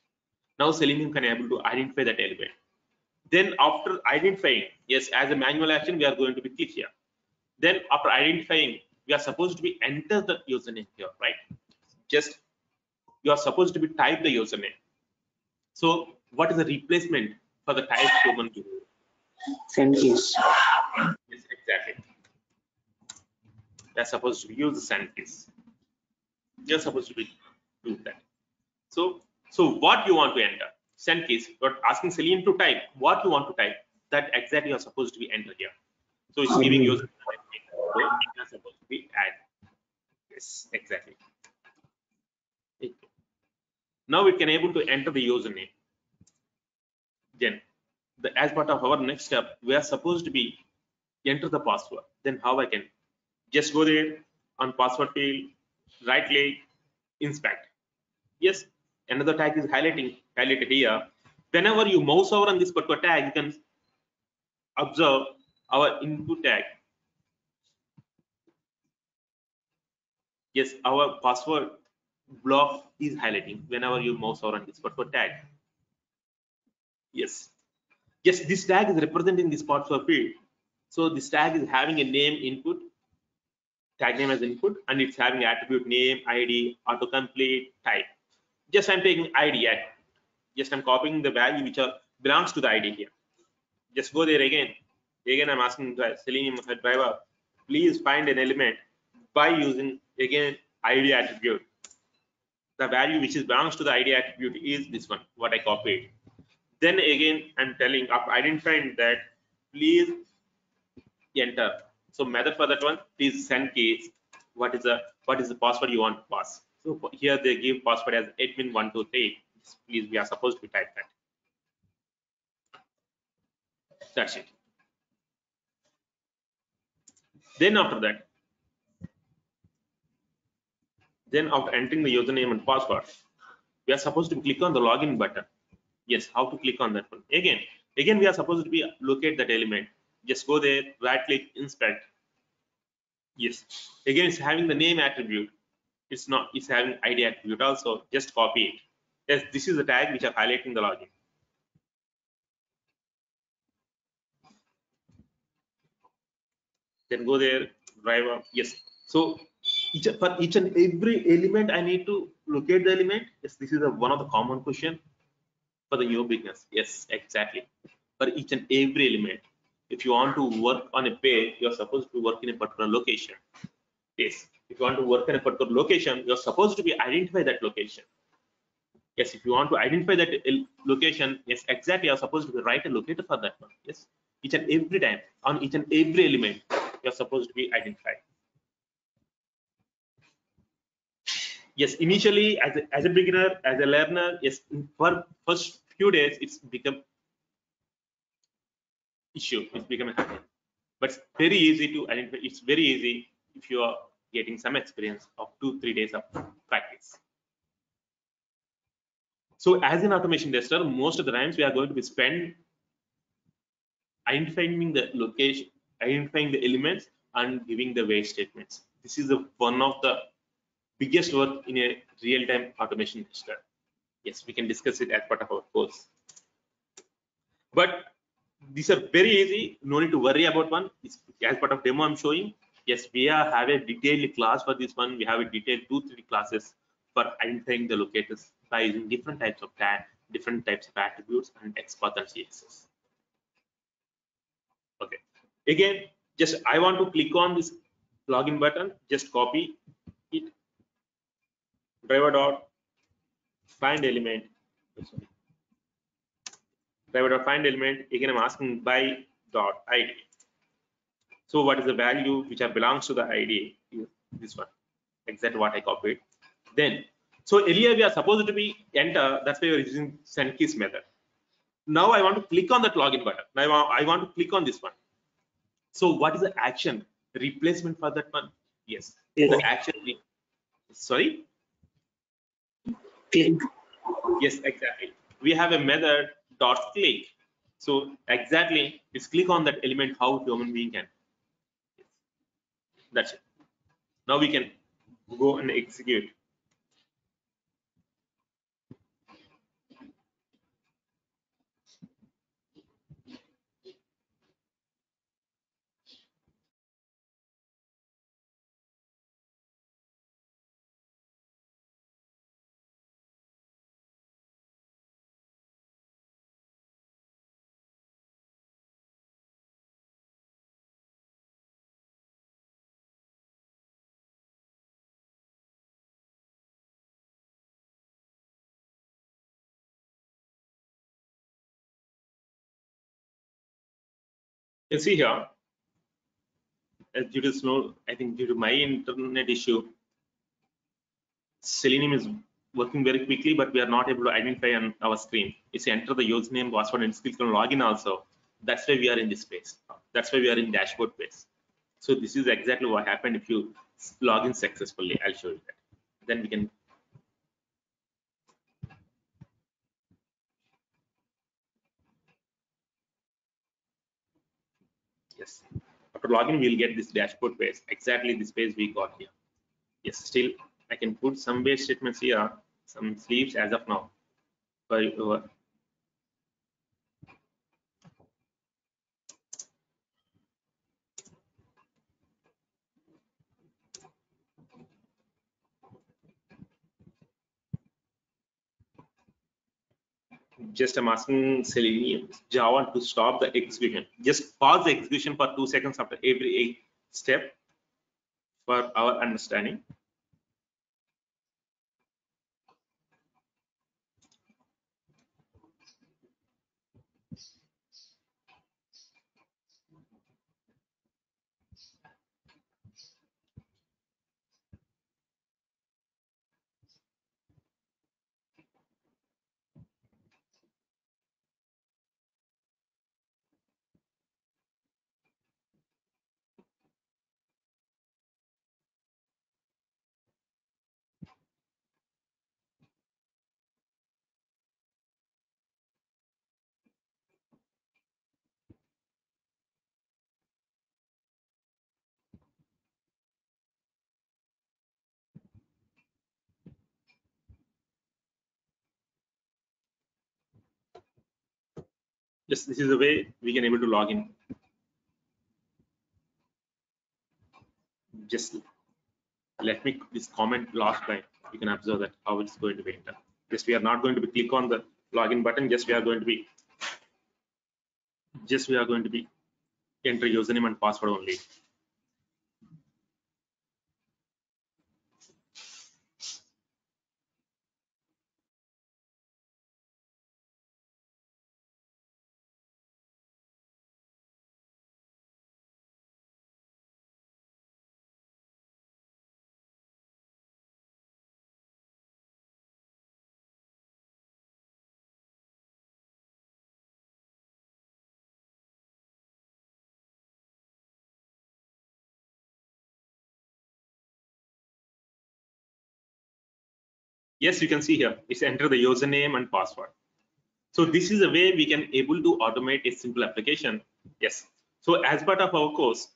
Now Selenium can able to identify that element. Then after identifying, yes, as a manual action, we are going to be click here. Then after identifying, we are supposed to be enter the username here, right? Just you are supposed to be type the username. So what is the replacement for the type human being? Send keys. Yes, exactly. They're supposed to use the send keys. You're supposed to be do that. So what you want to enter? Send keys. You're asking Selenium to type what you want to type. That exactly you're supposed to be entered here. So it's giving you. So you're supposed to be add. Yes, exactly. Now we can able to enter the username. Then as part of our next step, we are supposed to be enter the password. Then how I can just go there on password field, right click, inspect. Yes, another tag is highlighted here. Whenever you mouse over on this particular tag, you can observe our input tag. Yes, our password block is highlighting whenever you mouse over on this particular tag. Yes, this tag is representing this password field. So this tag is having a name input, tag name as input, and it's having attribute name, ID, autocomplete, type. Just I'm taking ID. Just I'm copying the value which belongs to the ID here. Just go there again. Again, I'm asking the Selenium driver, please find an element by using again ID attribute. The value which belongs to the ID attribute is this one, what I copied. Then again, I'm telling after identifying that, please enter. So method for that one, please send keys. What is the password you want to pass? So here they give password as admin123. Please, we are supposed to type that. That's it. Then after that, then after entering the username and password, we are supposed to click on the login button. Yes, how to click on that one? Again, we are supposed to be locate that element. Just go there, right click, inspect. Yes, again it's having the name attribute. It's not, it's having ID attribute also. Just copy it. Yes, this is the tag which are highlighting the login. Then go there, driver. Yes. So for each and every element, I need to locate the element. Yes, this is one of the common question for the new beginners. Yes, exactly. For each and every element, if you want to work on a page, you're supposed to work in a particular location. Yes, if you want to work in a particular location, you're supposed to be identify that location. Yes, if you want to identify that location, yes, exactly, you're supposed to write a locator for that one. Yes, each and every time on each and every element, you're supposed to be identified. Yes, initially as a beginner, as a learner, yes, for first few days, it's become issue. It's become a habit, but it's very easy to identify. It's very easy if you are getting some experience of 2-3 days of practice. So as an automation tester, most of the times we are going to be spend identifying the location, identifying the elements, and giving the wait statements. This is one of the biggest work in a real-time automation tester. Yes, we can discuss it as part of our course. But these are very easy. No need to worry about one. It's as part of demo I'm showing. Yes, we have a detailed class for this one. We have a detailed 2-3 classes for identifying the locators by using different types of tag, different types of attributes, and XPath and CSS. Okay. Again, just I want to click on this login button. Just copy it. Driver dot find element. Driver dot find element. Again, I'm asking by dot ID. So what is the value which belongs to the ID? This one, exactly what I copied. Then, so earlier we are supposed to be enter. That's why we are using send keys method. Now I want to click on that login button. Now I want to click on this one. So what is the action replacement for that one? Yes, the action. Sorry. Click. Yes, exactly. We have a method dot click. So exactly, it's click on that element how human being can. That's it. Now we can go and execute. You can see here, due to slow, I think due to my internet issue, Selenium is working very quickly, but we are not able to identify on our screen. It's enter the username, password, and click on login also. That's why we are in this space. That's why we are in dashboard phase. So this is exactly what happened if you log in successfully. I'll show you that. Then we can. Yes. After login, we'll get this dashboard page. Exactly this page we got here. Yes, still I can put some base statements here, some sleeves as of now. For Just I'm asking Selenium Java to stop the execution. Just pause the execution for 2 seconds after every step for our understanding. Just this is the way we can able to log in. Just let me this comment last line. You can observe that how it's going to be entered. Just we are not going to be click on the login button. Just we are going to be enter username and password only. Yes, you can see here. It's enter the username and password. So this is a way we can able to automate a simple application. Yes. So as part of our course,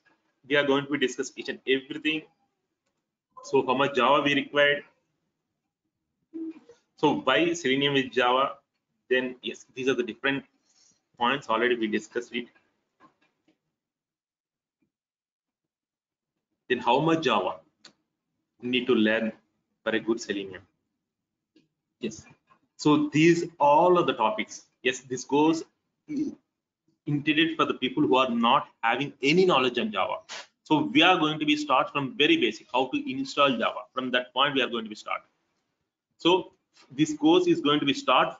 we are going to discuss each and everything. So how much Java we required. So why Selenium is Java? Then yes, these are the different points already we discussed it. Then how much Java need to learn for a good Selenium? Yes. So these all of the topics. Yes, this goes intended for the people who are not having any knowledge on Java. So we are going to be start from very basic, how to install Java. From that point, we are going to be start. So this course is going to be start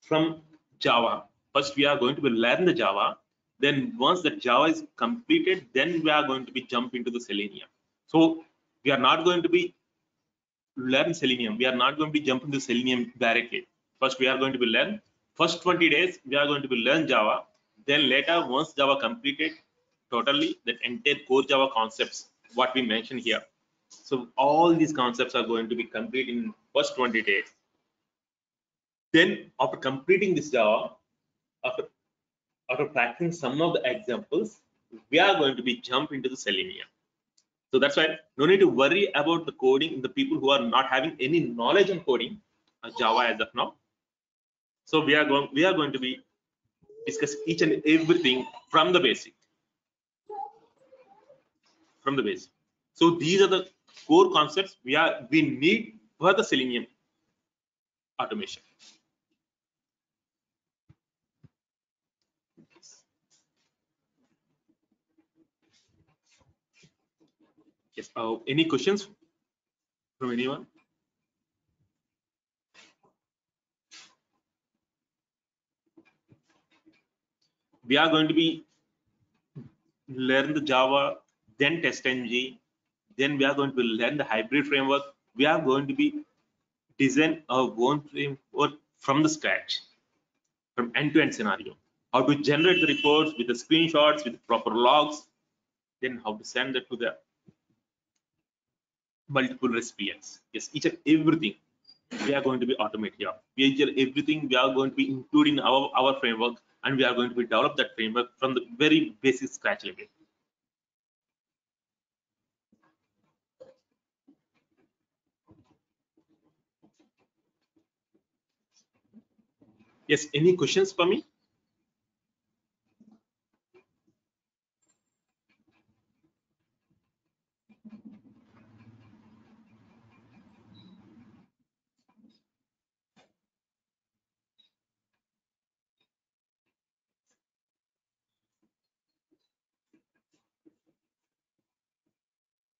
from Java. First, we are going to be learn the Java. Then once the Java is completed, then we are going to be jump into the Selenium. So we are not going to be learn Selenium. We are not going to be jump into Selenium directly. First, we are going to be learn. First 20 days, we are going to be learn Java. Then later, once Java completed totally, the entire core Java concepts, what we mentioned here. So all these concepts are going to be complete in first 20 days. Then after completing this Java, after practicing some of the examples, we are going to be jump into the Selenium. So that's why no need to worry about the coding. The people who are not having any knowledge on coding Java as of now. So we are going to be discuss each and everything from the basic. So these are the core concepts we need for the Selenium automation. Yes. Any questions from anyone? We are going to be learn the Java, then TestNG, then we are going to learn the hybrid framework. We are going to be design our own framework from the scratch, from end-to-end scenario. How to generate the reports with the screenshots, with proper logs, then how to send that to the multiple recipients. Yes, each and everything we are going to be automate here. Everything we are going to be including our framework, and we are going to be develop that framework from the very basic scratch level. Yes, any questions for me?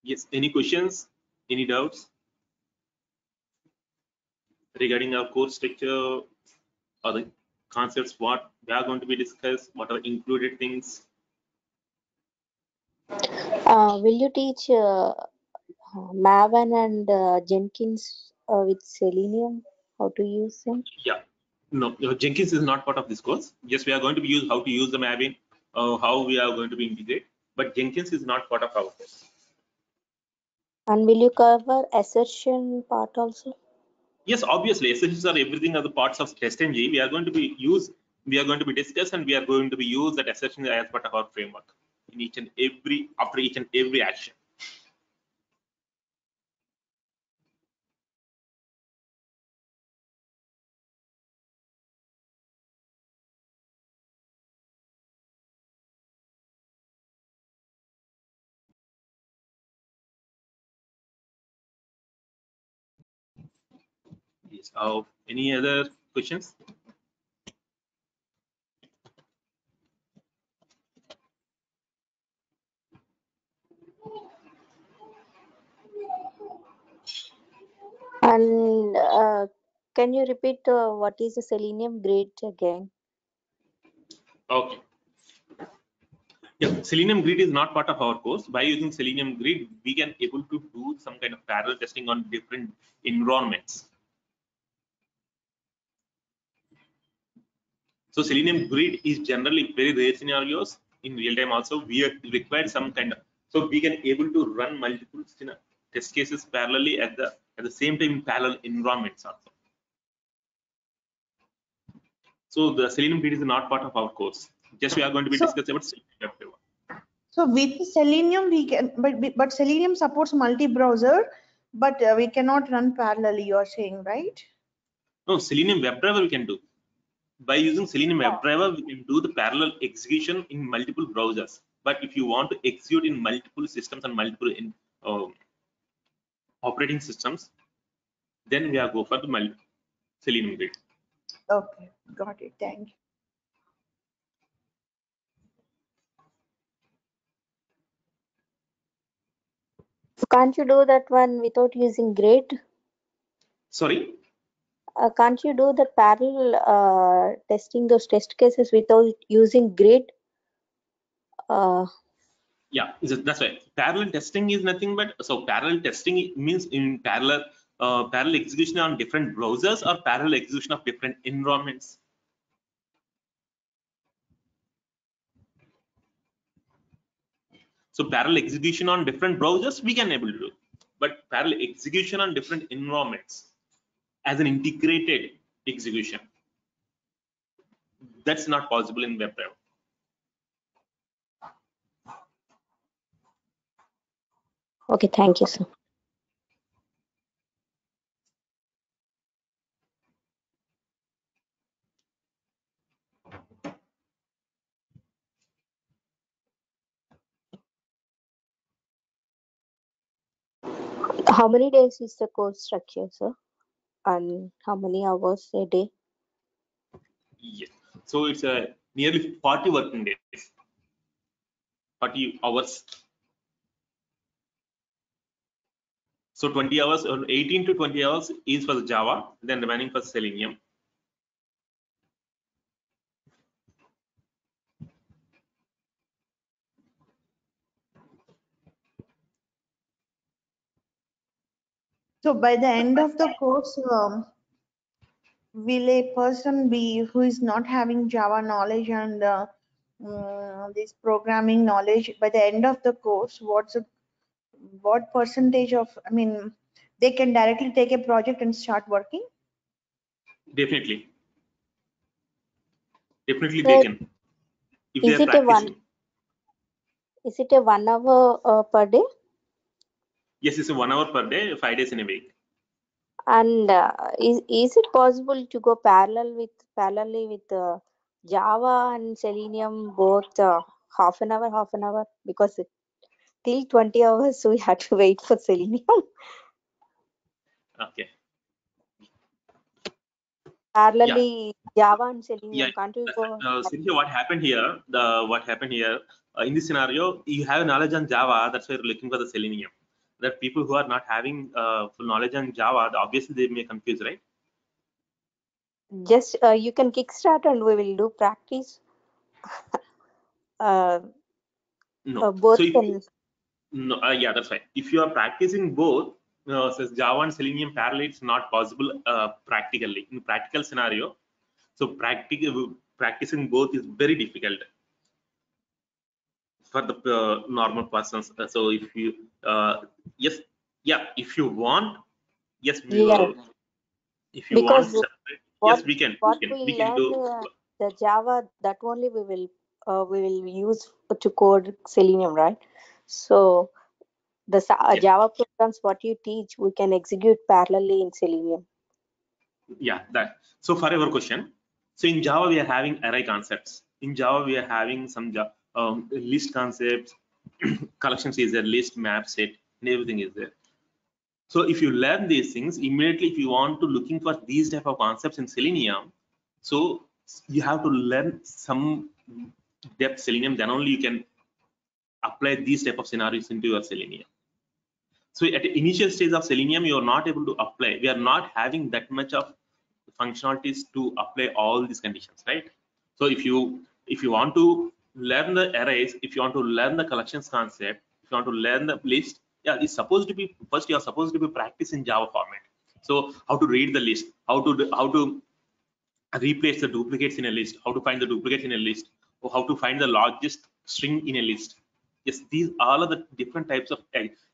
Yes, any questions, any doubts regarding our course structure or the concepts, what we are going to be discussed, what are included things? Will you teach Maven and Jenkins with Selenium? How to use them? Yeah, no, Jenkins is not part of this course. Yes, we are going to be use how to use the Maven, how we are going to be integrate, but Jenkins is not part of our course. And will you cover assertion part also? Yes, obviously, assertions are everything are the parts of TestNG. We are going to be discussed, and we are going to be use that assertion as part of our framework in each and every after each and every action. Yes. Any other questions? And can you repeat what is the Selenium grid again? Okay. Yeah, Selenium Grid is not part of our course. By using Selenium Grid, we can able to do some kind of parallel testing on different environments. So Selenium Grid is generally very rare scenarios. In real time also, we are required some kind of, so we can able to run multiple test cases parallelly at the same time in parallel environments also. So the Selenium Grid is not part of our course. Just we are going to be discussing about Selenium WebDriver. So with Selenium, we can, but Selenium supports multi-browser, but we cannot run parallelly. You are saying, right? No, Selenium WebDriver we can do. By using Selenium WebDriver, we can do the parallel execution in multiple browsers. But if you want to execute in multiple systems and multiple operating systems, then we are go for the Selenium Grid. Okay, got it. Thank you. Can't you do that one without using grid? Sorry? Can't you do the parallel testing those test cases without using grid? Yeah, that's right. Parallel testing is nothing but, so parallel testing means in parallel execution on different browsers or parallel execution of different environments. So parallel execution on different browsers we can able to do, but parallel execution on different environments as an integrated execution, that's not possible in WebDriver. Okay, thank you, sir. How many days is the course structure, sir? And how many hours a day? Yeah. So it's nearly 40 working days, 40 hours. So 20 hours or 18 to 20 hours is for the Java, then remaining for Selenium. So by the end of the course, will a person be who is not having Java knowledge and this programming knowledge, by the end of the course, what percentage of, I mean, they can directly take a project and start working? Definitely they Sir, can, if they is are it practicing. Is it a 1 hour per day? Yes, it's a 1 hour per day, 5 days in a week. And is it possible to go parallelly with Java and Selenium both half an hour? Because till 20 hours we had to wait for Selenium. Okay. Parallelly Java and Selenium, Yeah. can't you go? Sergio, what happened here? In this scenario, you have knowledge on Java, that's why you're looking for the Selenium. that people who are not having full knowledge on Java, obviously they may confuse, right? Just you can kickstart and we will do practice. No. Both So if can. no, yeah, that's right. If you are practicing both, says Java and Selenium parallel, it's not possible practically in practical scenario. So practicing both is very difficult for the normal persons. So if you yes, yeah, if you want, yes, we Yeah, will. If you want because separate, yes, what we can. what we We can learned do. the Java, that only we will use to code Selenium, right? So the Yes, Java programs what you teach, we can execute parallelly in Selenium. yeah, that. So for our question, so in Java we are having array concepts. In Java we are having some list concepts, collections is there, list, map, set, and everything is there. So if you learn these things immediately, if you want to looking for these type of concepts in Selenium, so you have to learn some depth Selenium. Then only you can apply these type of scenarios into your Selenium. So at the initial stage of Selenium, you are not able to apply. We are not having that much of functionalities to apply all these conditions, right? So if you want to learn the arrays, if you want to learn the collections concept, if you want to learn the list, yeah, it's supposed to be first you are supposed to be practice in Java format. So how to read the list, how to replace the duplicates in a list, how to find the duplicates in a list, or how to find the largest string in a list. Yes, these all are the different types of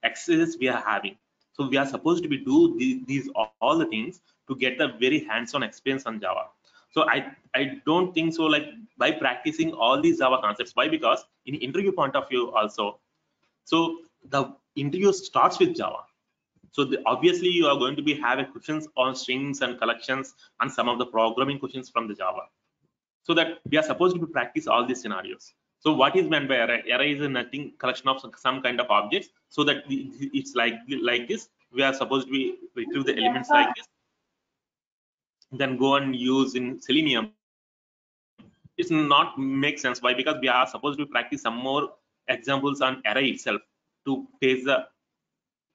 accesses we are having. So we are supposed to be do these all the things to get the very hands-on experience on Java. So I don't think so like by practicing all these Java concepts. Why? Because in interview point of view also, so the interview starts with Java. So obviously you are going to be having questions on strings and collections and some of the programming questions from the Java. So that we are supposed to be practice all these scenarios. So what is meant by array? Array is a nothing collection of some kind of objects. So that it's like this. We are supposed to be retrieve the elements like this, then go and use in Selenium. It's not make sense. Why? Because we are supposed to practice some more examples on array itself to face the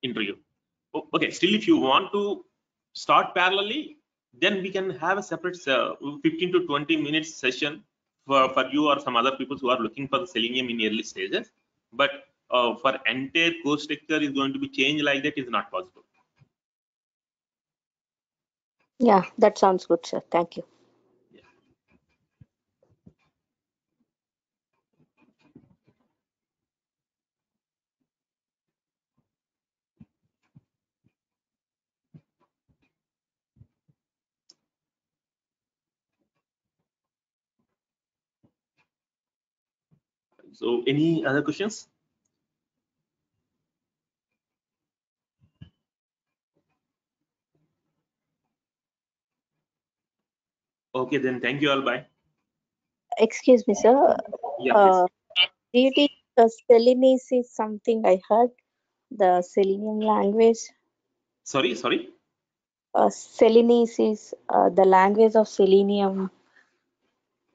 interview. Okay, still if you want to start parallelly, then we can have a separate 15 to 20 minutes session for you or some other people who are looking for the Selenium in early stages. But for entire course structure is going to be changed like that is not possible. Yeah, that sounds good, sir. Thank you. So any other questions? Okay, then thank you all. Bye. Excuse me, sir. Yeah, please. Do you teach Selenese is something I heard, the Selenium language? Sorry. Selenese is the language of Selenium.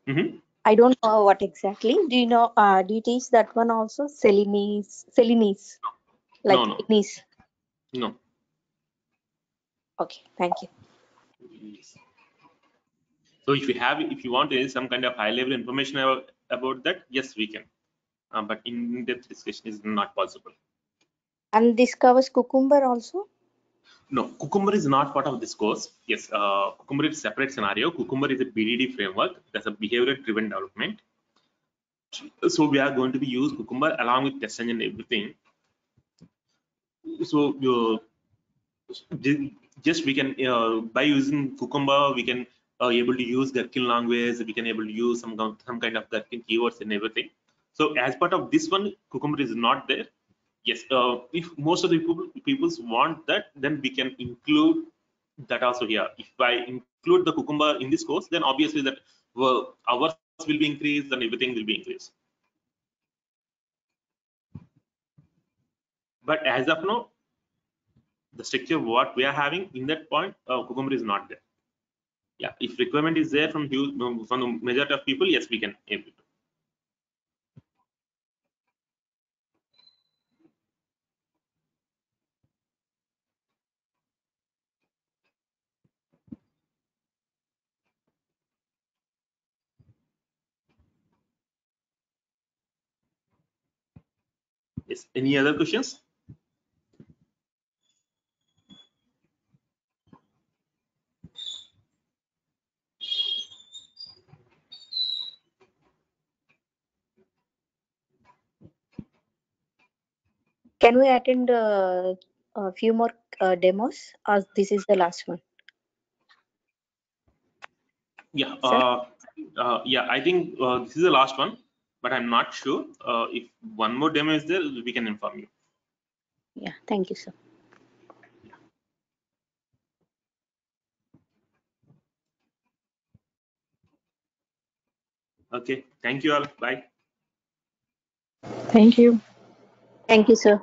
Mm-hmm. I don't know what exactly. Do you know? Do you teach that one also? Selenese, like No. Chinese. No. Okay, thank you. Yes. So if you want some kind of high level information about that, yes, we can. But in-depth discussion is not possible. And this covers Cucumber also? No, Cucumber is not part of this course. Yes, Cucumber is a separate scenario. Cucumber is a BDD framework. That's a behavior-driven development. So we are going to be use Cucumber along with test engine and everything. So just we can by using Cucumber we can able to use Gherkin language. We can able to use some kind of Gherkin keywords and everything. So as part of this one, Cucumber is not there. Yes, if most of the people want that, then we can include that also here. If I include the Cucumber in this course, then obviously that hours will be increased and everything will be increased. But as of now, the structure what we are having in that point, Cucumber is not there. Yeah, if requirement is there from the majority of people, yes, we can able to. Yes. Any other questions? Can we attend a few more demos, or this is the last one? Yeah. Sir? Yeah. I think this is the last one, but I'm not sure. If one more demo is there, we can inform you. Yeah, thank you, sir. Okay. Thank you all. Bye. Thank you. Thank you, sir.